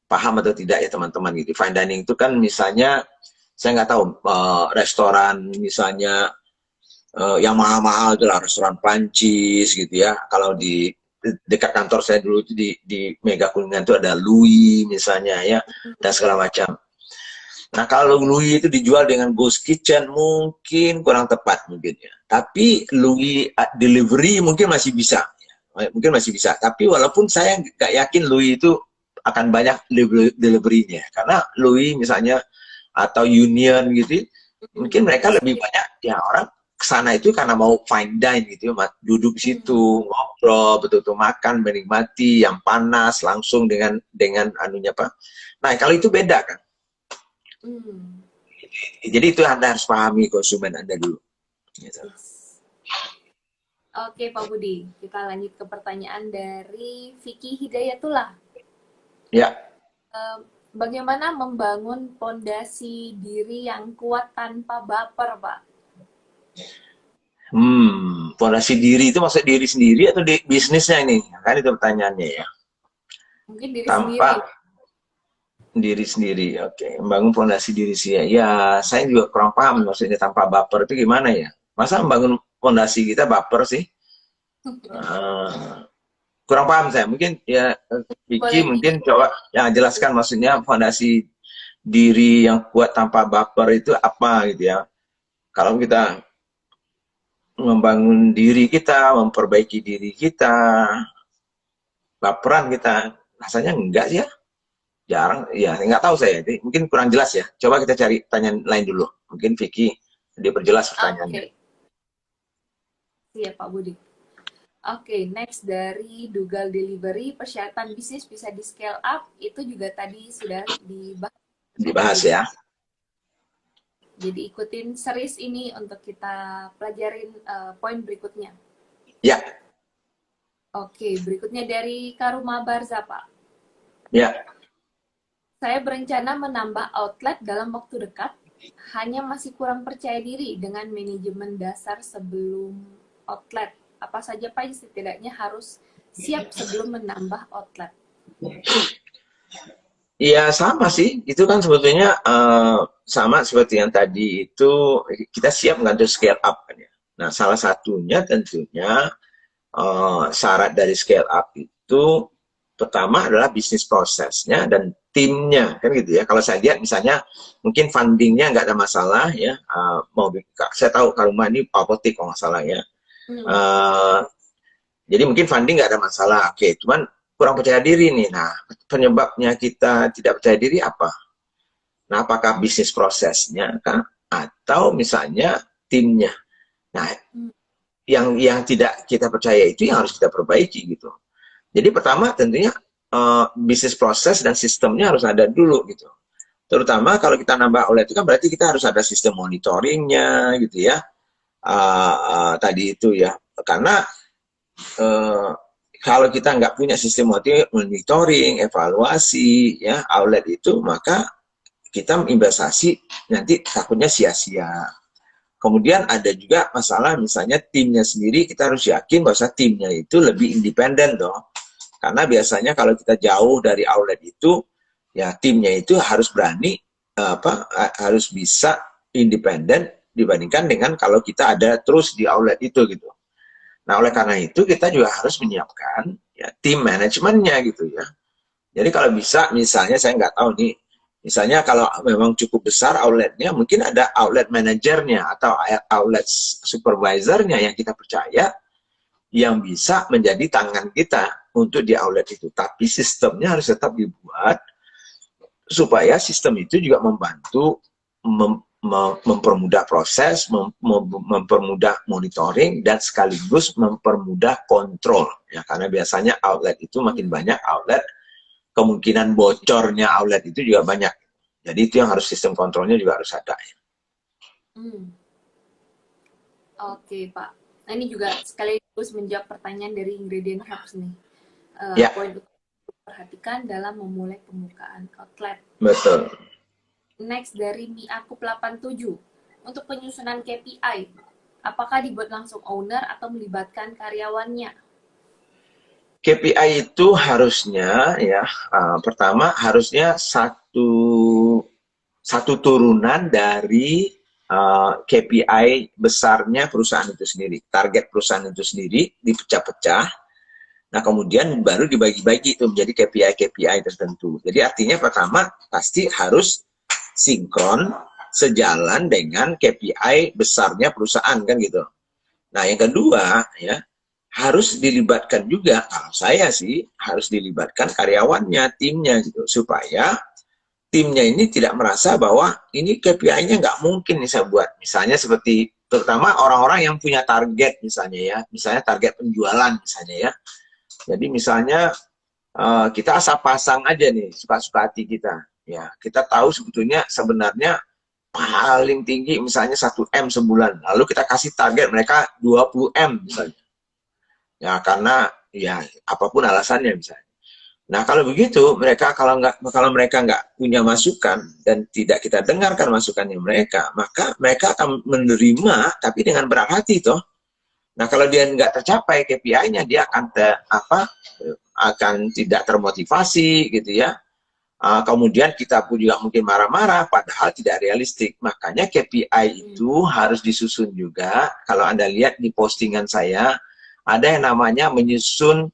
paham atau tidak ya teman-teman gitu. Fine dining itu kan misalnya, saya nggak tahu, restoran misalnya yang mahal-mahal itu lah, restoran Prancis gitu ya. Kalau di dekat kantor saya dulu itu di Mega Kuningan itu ada Louis misalnya ya, dan segala macam. Nah kalau Louis itu dijual dengan ghost kitchen mungkin kurang tepat mungkin ya. Tapi Louis delivery mungkin masih bisa. Mungkin masih bisa, tapi walaupun saya nggak yakin Louis itu akan banyak delivery-nya, karena Louis misalnya atau Union gitu, mungkin mereka lebih banyak ya orang kesana itu karena mau fine dine gitu, duduk di situ ngobrol, betul-betul makan, menikmati yang panas langsung dengan anunya Pak. Nah kalau itu beda kan. Jadi itu Anda harus pahami konsumen Anda dulu. Gitu. Oke Pak Budi, kita lanjut ke pertanyaan dari Vicky Hidayatullah. Ya. Bagaimana membangun fondasi diri yang kuat tanpa baper, Pak? Fondasi diri itu maksud diri sendiri atau di bisnisnya ini? Kan itu pertanyaannya ya. Mungkin diri tanpa sendiri. Diri sendiri, oke. Membangun fondasi diri sih ya. Saya juga kurang paham maksudnya tanpa baper itu gimana ya. Masa membangun fondasi kita baper sih? Kurang paham saya. Mungkin ya Vicky mungkin coba yang jelaskan maksudnya fondasi diri yang kuat tanpa baper itu apa gitu ya. Kalau kita membangun diri kita, memperbaiki diri kita, baperan kita, rasanya enggak sih ya. Jarang, ya nggak tahu saya. Jadi, mungkin kurang jelas ya. Coba kita cari pertanyaan lain dulu. Mungkin Vicky dia perjelas pertanyaannya. Iya Pak Budi. Oke, next dari Dugal Delivery, persyaratan bisnis bisa di scale up, itu juga tadi sudah dibahas ya. Jadi ikutin series ini untuk kita pelajarin poin berikutnya. Ya. Oke, berikutnya dari Karuma Barza, Pak. Ya. Saya berencana menambah outlet dalam waktu dekat, hanya masih kurang percaya diri dengan manajemen dasar sebelum outlet. Apa saja Pak yang setidaknya harus siap sebelum menambah outlet? Iya sama sih, itu kan sebetulnya sama seperti yang tadi itu, kita siap nggak untuk scale up kan ya. Nah salah satunya tentunya syarat dari scale up itu pertama adalah bisnis prosesnya dan timnya kan gitu ya. Kalau saya lihat misalnya mungkin fundingnya nggak ada masalah ya, saya tahu Karuma ini apotek kalau nggak salah ya. Jadi mungkin funding nggak ada masalah, oke. Cuman kurang percaya diri nih. Nah, penyebabnya kita tidak percaya diri apa? Nah, apakah bisnis prosesnya kah? atau misalnya timnya. Nah, Hmm. yang tidak kita percaya itu yang harus kita perbaiki gitu. Jadi pertama tentunya bisnis proses dan sistemnya harus ada dulu gitu. Terutama kalau kita nambah outlet itu kan berarti kita harus ada sistem monitoringnya gitu ya. Tadi itu ya, karena uh, kalau kita nggak punya sistem monitoring, evaluasi ya outlet itu, maka kita investasi nanti takutnya sia-sia. Kemudian ada juga masalah misalnya timnya sendiri, kita harus yakin bahwa timnya itu lebih independen dong. Karena biasanya kalau kita jauh dari outlet itu, ya timnya itu harus berani harus bisa independen dibandingkan dengan kalau kita ada terus di outlet itu gitu. Nah, oleh karena itu kita juga harus menyiapkan ya tim manajemennya gitu ya. Jadi kalau bisa misalnya saya nggak tahu nih, misalnya kalau memang cukup besar outletnya, mungkin ada outlet manajernya atau outlet supervisornya yang kita percaya yang bisa menjadi tangan kita untuk di outlet itu. Tapi sistemnya harus tetap dibuat supaya sistem itu juga membantu mempermudah proses, mempermudah monitoring, dan sekaligus mempermudah kontrol. Ya, karena biasanya outlet itu makin banyak outlet, kemungkinan bocornya outlet itu juga banyak. Jadi itu yang harus sistem kontrolnya juga harus ada. Hmm. Oke, Pak. Nah, ini juga sekaligus menjawab pertanyaan dari Ingredient Herbs nih. Ya, Poin untuk perhatikan dalam memulai pembukaan outlet. betul. Next dari Miakup 87. Untuk penyusunan KPI, apakah dibuat langsung owner atau melibatkan karyawannya? KPI itu harusnya ya, pertama harusnya satu turunan dari KPI besarnya perusahaan itu sendiri. Target perusahaan itu sendiri dipecah-pecah. Nah, kemudian baru dibagi-bagi itu menjadi KPI-KPI tertentu. Jadi artinya pertama pasti harus sinkron sejalan dengan KPI besarnya perusahaan kan gitu. Nah, yang kedua ya harus dilibatkan juga, kalau saya sih harus dilibatkan karyawannya, timnya gitu, supaya timnya ini tidak merasa bahwa ini KPI-nya nggak mungkin nih saya buat. Misalnya seperti terutama orang-orang yang punya target misalnya ya, misalnya target penjualan misalnya ya. Jadi misalnya kita asal pasang aja nih suka-suka hati kita. Ya, kita tahu sebetulnya sebenarnya paling tinggi misalnya 1 M sebulan. Lalu kita kasih target mereka 20 M misalnya. Ya, karena ya apapun alasannya misalnya. Nah, kalau begitu mereka kalau mereka nggak punya masukan dan tidak kita dengarkan masukannya mereka, maka mereka akan menerima tapi dengan berat hati toh. Nah, kalau dia nggak tercapai KPI-nya, dia akan tidak termotivasi gitu ya. Kemudian kita pun juga mungkin marah-marah, padahal tidak realistik. Makanya KPI itu harus disusun juga. Kalau Anda lihat di postingan saya, ada yang namanya menyusun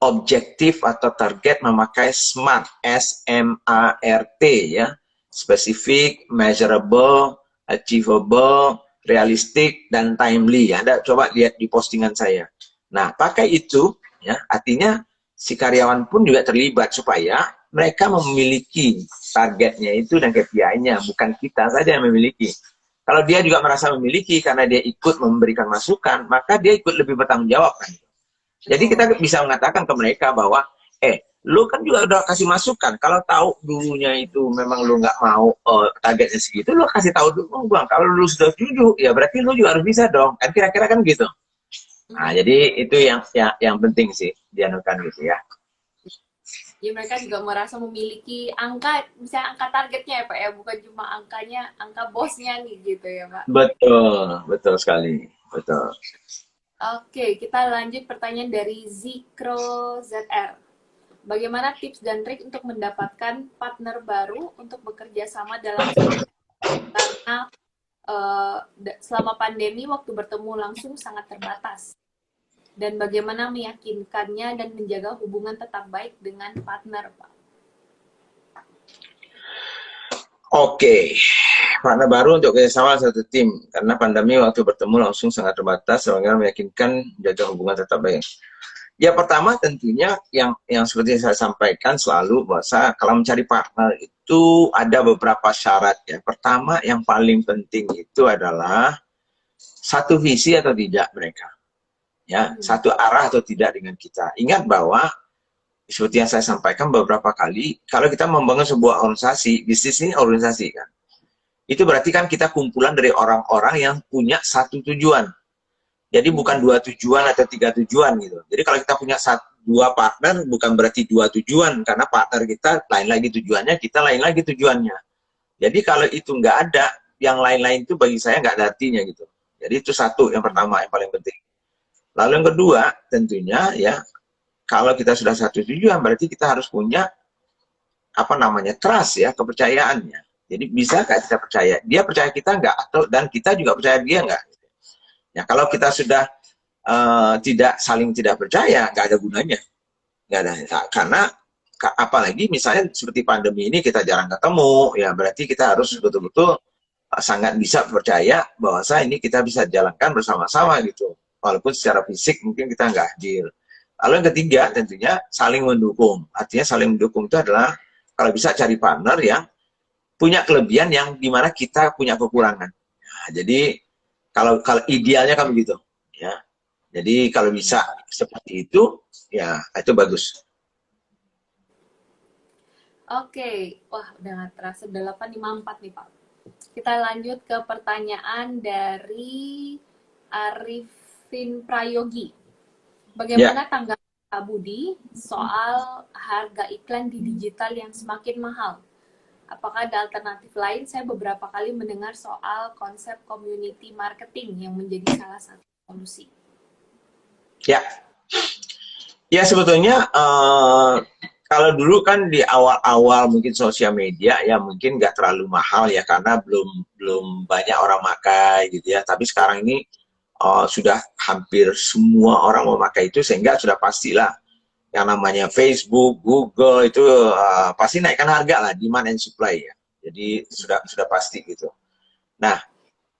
objektif atau target memakai SMART, S-M-A-R-T ya. Specific, measurable, achievable, realistic, dan timely. Anda coba lihat di postingan saya. Nah, pakai itu, ya, artinya si karyawan pun juga terlibat supaya mereka memiliki targetnya itu dan KPI-nya, bukan kita saja yang memiliki. Kalau dia juga merasa memiliki karena dia ikut memberikan masukan, maka dia ikut lebih bertanggung jawab kan. Jadi kita bisa mengatakan ke mereka bahwa, lu kan juga udah kasih masukan. Kalau tahu dulunya itu memang lu nggak mau targetnya segitu, lu kasih tahu dulu, Bang. Kalau lu sudah setuju, ya berarti lu juga harus bisa dong. Kan kira-kira kan gitu. Nah, jadi itu yang penting sih dianukan gitu ya. Ya mereka juga merasa memiliki angka, misalnya angka targetnya ya Pak ya, bukan cuma angkanya, angka bosnya nih gitu ya Pak. Betul, betul sekali. Betul. Oke, kita lanjut pertanyaan dari Zikro ZR. Bagaimana tips dan trik untuk mendapatkan partner baru untuk bekerja sama dalam karena selama pandemi waktu bertemu langsung sangat terbatas. Dan bagaimana meyakinkannya dan menjaga hubungan tetap baik dengan partner, Pak? Oke, partner baru untuk kerjasama satu tim. Karena pandemi waktu bertemu langsung sangat terbatas, sehingga meyakinkan menjaga hubungan tetap baik. Ya pertama tentunya yang seperti saya sampaikan selalu bahwa kalau mencari partner itu ada beberapa syarat ya. Pertama yang paling penting itu adalah satu visi atau tidak mereka. Ya, satu arah atau tidak dengan kita. Ingat bahwa seperti yang saya sampaikan beberapa kali, kalau kita membangun sebuah organisasi, bisnis ini organisasi kan. Itu berarti kan kita kumpulan dari orang-orang yang punya satu tujuan. Jadi bukan dua tujuan atau tiga tujuan gitu. Jadi kalau kita punya dua partner, bukan berarti dua tujuan, karena partner kita lain lagi tujuannya, kita lain lagi tujuannya. Jadi kalau itu nggak ada, yang lain-lain itu bagi saya nggak ada artinya gitu. Jadi itu satu yang pertama yang paling penting. Lalu yang kedua tentunya ya, kalau kita sudah satu tujuan berarti kita harus punya apa namanya trust ya, kepercayaannya. Jadi bisa nggak kita percaya? Dia percaya kita nggak? Atau dan kita juga percaya dia nggak? Ya kalau kita sudah tidak saling tidak percaya, nggak ada gunanya, nggak ada. Karena apalagi misalnya seperti pandemi ini kita jarang ketemu, ya berarti kita harus betul-betul sangat bisa percaya bahwa ini kita bisa jalankan bersama-sama gitu. Walaupun secara fisik mungkin kita nggak hadir. Lalu yang ketiga tentunya saling mendukung. Artinya saling mendukung itu adalah kalau bisa cari partner yang punya kelebihan yang dimana kita punya kekurangan. Nah, jadi kalau idealnya kan begitu, ya. Jadi kalau bisa seperti itu, ya itu bagus. Oke, wah udah nggak terasa, udah 8.54 nih Pak. Kita lanjut ke pertanyaan dari Arifin Prayogi. Bagaimana tanggapan Pak Budi soal harga iklan di digital yang semakin mahal? Apakah ada alternatif lain? Saya beberapa kali mendengar soal konsep community marketing yang menjadi salah satu solusi. Ya, ya sebetulnya kalau dulu kan di awal-awal mungkin sosial media ya mungkin nggak terlalu mahal ya karena belum banyak orang pakai gitu ya. Tapi sekarang ini sudah hampir semua orang memakai itu sehingga sudah pastilah yang namanya Facebook, Google itu pasti naikkan harga lah, demand and supply ya. Jadi sudah pasti gitu. Nah,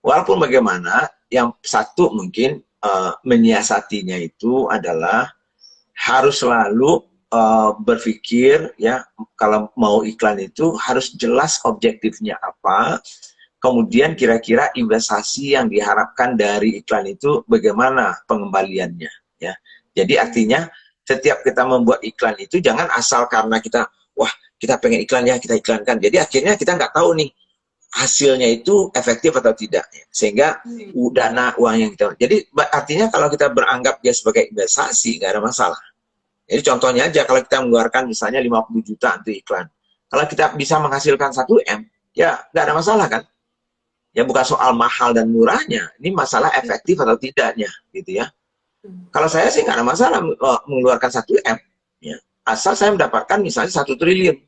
walaupun bagaimana, yang satu mungkin menyiasatinya itu adalah harus selalu berpikir ya kalau mau iklan itu harus jelas objektifnya apa, kemudian kira-kira investasi yang diharapkan dari iklan itu bagaimana pengembaliannya ya. Jadi artinya setiap kita membuat iklan itu jangan asal karena kita wah kita pengen iklan ya kita iklankan. Jadi akhirnya kita nggak tahu nih hasilnya itu efektif atau tidak ya. Sehingga dana uang yang kita jadi artinya kalau kita beranggap dia sebagai investasi nggak ada masalah. Jadi contohnya aja kalau kita mengeluarkan misalnya 50 juta untuk iklan. Kalau kita bisa menghasilkan 1M, ya nggak ada masalah kan? Ya bukan soal mahal dan murahnya, ini masalah efektif atau tidaknya, gitu ya. Kalau saya sih nggak ada masalah mengeluarkan 1M, ya. Asal saya mendapatkan misalnya 1 triliun,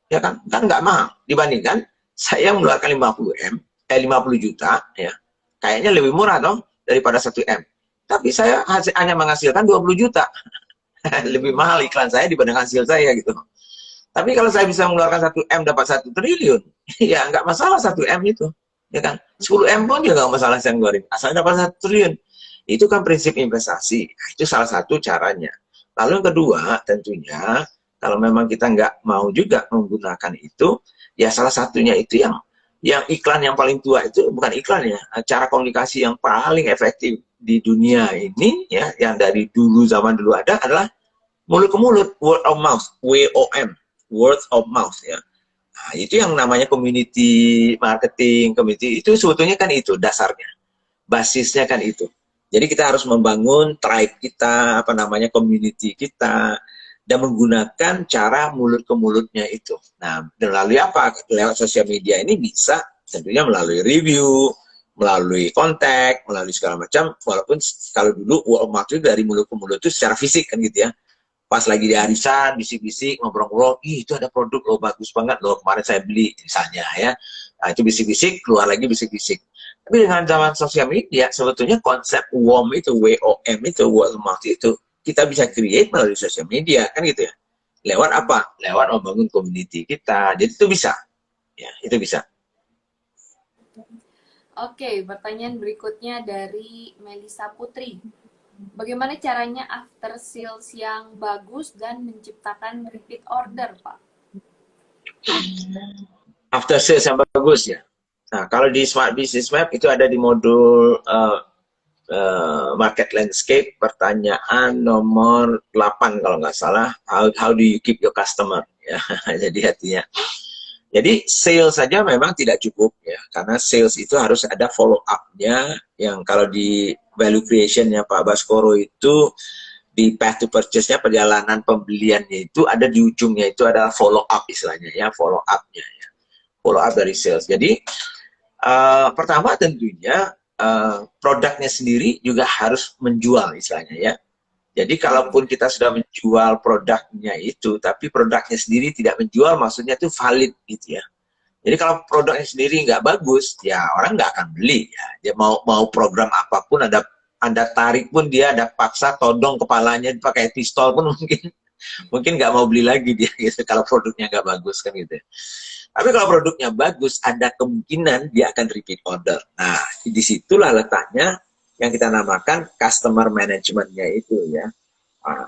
ya kan nggak mahal. Dibandingkan saya mengeluarkan 50 juta, ya, kayaknya lebih murah dong daripada 1M. Tapi saya hanya menghasilkan 20 juta. Lebih mahal iklan saya dibanding hasil saya gitu. Tapi kalau saya bisa mengeluarkan 1M dapat 1 triliun, ya nggak masalah 1M itu. Ya kan? 10M pun juga nggak masalah saya ngeluarin. Asal dapat 1 triliun. Itu kan prinsip investasi. Nah, itu salah satu caranya. Lalu yang kedua, tentunya, kalau memang kita nggak mau juga menggunakan itu, ya salah satunya itu yang iklan yang paling tua itu bukan iklan ya, cara komunikasi yang paling efektif di dunia ini ya, yang dari dulu zaman dulu ada adalah mulut ke mulut, word of mouth, WOM, word of mouth ya. Nah, itu yang namanya community marketing, community itu sebetulnya kan itu dasarnya, basisnya kan itu. Jadi kita harus membangun tribe kita, apa namanya community kita, dan menggunakan cara mulut ke mulutnya itu. Nah, melalui apa? Lewat sosial media ini bisa tentunya melalui review, melalui kontak, melalui segala macam. Walaupun kalau dulu word of mouth itu dari mulut ke mulut itu secara fisik kan gitu ya. Pas lagi di arisan, bisik-bisik, ngobrol-ngobrol, ih itu ada produk loh, bagus banget loh, kemarin saya beli, misalnya ya. Nah, itu bisik-bisik, keluar lagi bisik-bisik. Tapi dengan zaman sosial media, sebetulnya konsep WOM itu, WOM itu, word of mouth itu, kita bisa create melalui sosial media, kan gitu ya. Lewat apa? Lewat membangun community kita. Jadi itu bisa. Ya, itu bisa. Oke, pertanyaan berikutnya dari Melisa Putri. Bagaimana caranya after sales yang bagus dan menciptakan repeat order, Pak? After sales yang bagus ya. Nah, kalau di Smart Business Map itu ada di modul market landscape, pertanyaan nomor 8 kalau nggak salah, how do you keep your customer, ya. Jadi artinya, jadi sales saja memang tidak cukup ya, karena sales itu harus ada follow up-nya, yang kalau di value creation-nya Pak Baskoro itu di path to purchase-nya, perjalanan pembeliannya itu ada di ujungnya, itu adalah follow up istilahnya ya, follow up-nya ya. Follow up dari sales. Jadi pertama tentunya produknya sendiri juga harus menjual istilahnya ya. Jadi kalaupun kita sudah menjual produknya itu, tapi produknya sendiri tidak menjual, maksudnya itu valid gitu ya. Jadi kalau produknya sendiri nggak bagus, ya orang nggak akan beli ya. Dia mau program apapun, Anda tarik pun dia ada paksa todong kepalanya pakai pistol pun mungkin nggak mau beli lagi dia gitu, kalau produknya nggak bagus kan gitu. Tapi kalau produknya bagus, ada kemungkinan dia akan repeat order. Nah, disitulah letaknya yang kita namakan customer management-nya itu ya.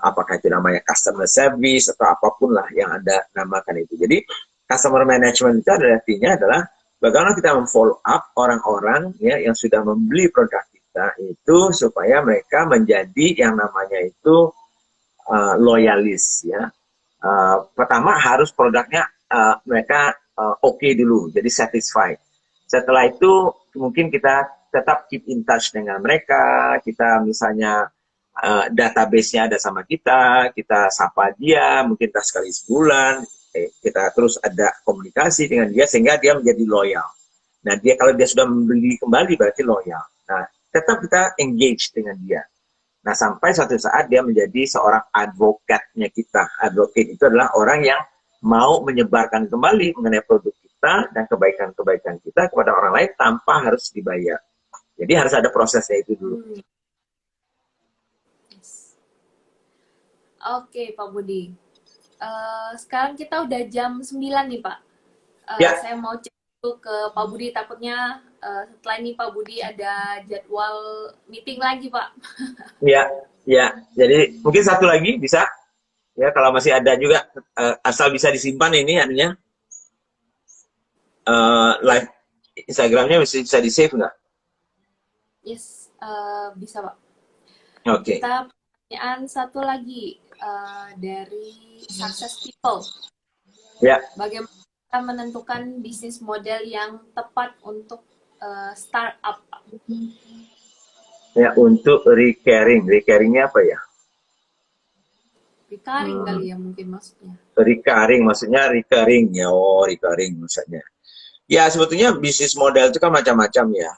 Apakah itu namanya customer service atau apapun lah yang Anda namakan itu. Jadi, customer management itu artinya adalah bagaimana kita memfollow up orang-orang ya yang sudah membeli produk kita itu supaya mereka menjadi yang namanya itu loyalis ya. Pertama harus produknya mereka oke dulu, jadi satisfied. Setelah itu mungkin kita tetap keep in touch dengan mereka, kita misalnya database-nya ada sama kita sapa dia, mungkin sekali sebulan, kita terus ada komunikasi dengan dia sehingga dia menjadi loyal. Nah, dia kalau dia sudah membeli kembali berarti loyal. Nah, tetap kita engage dengan dia. Nah, sampai suatu saat dia menjadi seorang advokatnya kita. Advocate itu adalah orang yang mau menyebarkan kembali mengenai produk kita dan kebaikan-kebaikan kita kepada orang lain tanpa harus dibayar. Jadi harus ada prosesnya itu dulu. Yes. Oke, Pak Budi. Sekarang kita udah jam 9 nih, Pak. Ya. Saya mau cek dulu ke Pak Budi, takutnya setelah ini Pak Budi ada jadwal meeting lagi, Pak. Ya, ya. Jadi mungkin satu lagi bisa ya, kalau masih ada juga, asal bisa disimpan ini anunya, live Instagramnya bisa di save nggak? Yes, bisa Pak. Oke. Kita pertanyaan satu lagi dari Success People. Ya. Bagaimana kita menentukan bisnis model yang tepat untuk startup? Ya, untuk recurringnya apa ya? Recurring kali ya mungkin maksudnya. Recurring maksudnya recurring ya, recurring maksudnya. Ya, sebetulnya bisnis model itu kan macam-macam ya.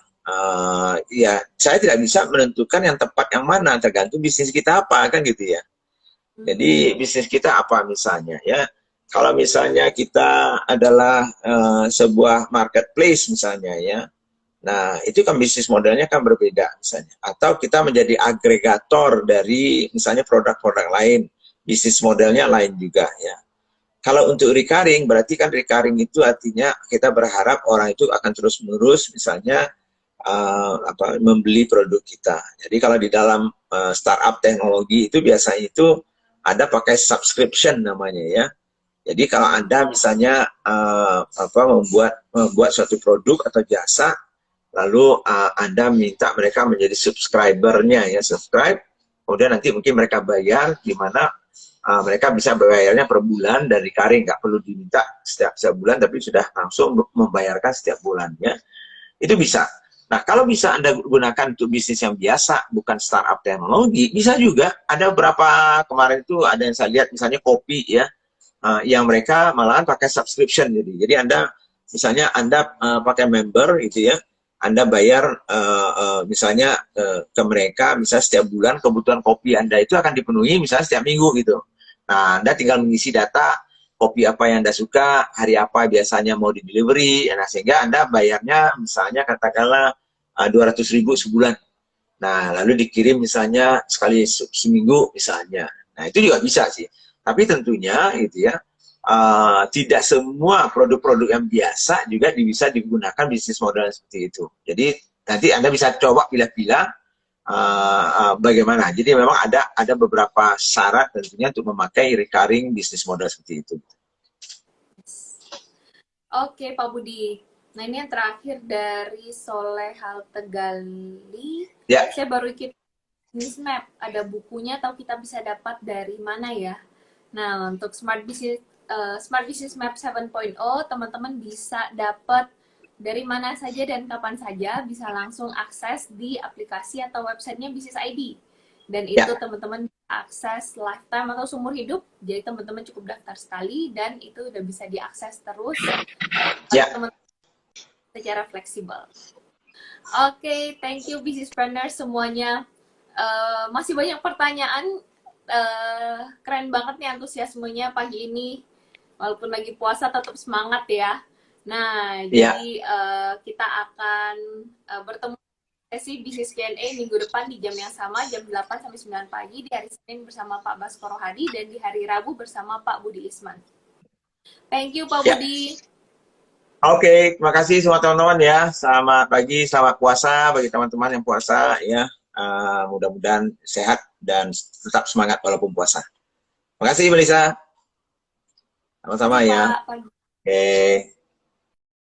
Ya, saya tidak bisa menentukan yang tepat yang mana, tergantung bisnis kita apa kan gitu ya. Jadi bisnis kita apa misalnya ya. Kalau misalnya kita adalah sebuah marketplace misalnya ya. Nah, itu kan bisnis modelnya kan berbeda misalnya. Atau kita menjadi agregator dari misalnya produk-produk lain, bisnis modelnya lain juga ya. Kalau untuk recurring, berarti kan recurring itu artinya kita berharap orang itu akan terus-menerus misalnya membeli produk kita. Jadi kalau di dalam startup teknologi itu biasanya itu ada pakai subscription namanya ya. Jadi kalau Anda misalnya membuat suatu produk atau jasa, lalu Anda minta mereka menjadi subscribernya ya, subscribe, kemudian nanti mungkin mereka bayar, di mana mereka bisa bayarnya per bulan dan recurring, nggak perlu diminta setiap bulan, tapi sudah langsung membayarkan setiap bulannya, itu bisa. Nah, kalau bisa Anda gunakan untuk bisnis yang biasa, bukan startup teknologi, bisa juga. Ada beberapa kemarin itu ada yang saya lihat, misalnya kopi ya, yang mereka malahan pakai subscription. Jadi Anda, misalnya Anda pakai member gitu ya, Anda bayar misalnya ke mereka, misalnya setiap bulan kebutuhan kopi Anda itu akan dipenuhi misalnya setiap minggu gitu. Nah, Anda tinggal mengisi data, kopi apa yang Anda suka, hari apa biasanya mau di delivery, nah sehingga Anda bayarnya misalnya katakanlah 200.000 sebulan. Nah, lalu dikirim misalnya sekali seminggu misalnya. Nah, itu juga bisa sih. Tapi tentunya gitu ya, tidak semua produk-produk yang biasa juga bisa digunakan bisnis model seperti itu. Jadi nanti Anda bisa coba pilih-pilih bagaimana. Jadi memang ada beberapa syarat tentunya untuk memakai recurring business model seperti itu. Oke, Pak Budi. Nah, ini yang terakhir dari Soleh Tegali. Ya, Saya baru ikut Business Map. Ada bukunya atau kita bisa dapat dari mana ya? Nah, untuk Smart Business Map 7.0, teman-teman bisa dapat dari mana saja dan kapan saja, bisa langsung akses di aplikasi atau websitenya Business ID. Dan itu ya, teman-teman akses lifetime atau seumur hidup, jadi teman-teman cukup daftar sekali dan itu udah bisa diakses terus ya. teman secara fleksibel. Oke, thank you business planner semuanya. Masih banyak pertanyaan, keren banget nih antusiasmenya pagi ini. Walaupun lagi puasa tetap semangat ya. Nah, Ya, jadi kita akan bertemu sesi bisnis Q&A minggu depan di jam yang sama, jam 8 sampai 9 pagi, di hari Senin bersama Pak Baskoro Hadi, dan di hari Rabu bersama Pak Budi Isman. Thank you, Pak ya. Budi. Oke, terima kasih semua teman-teman ya. Selamat pagi, selamat puasa bagi teman-teman yang puasa ya. Mudah-mudahan sehat dan tetap semangat walaupun puasa. Terima kasih, Melisa. Terima kasih, Sama-sama ya. Pak. Oke.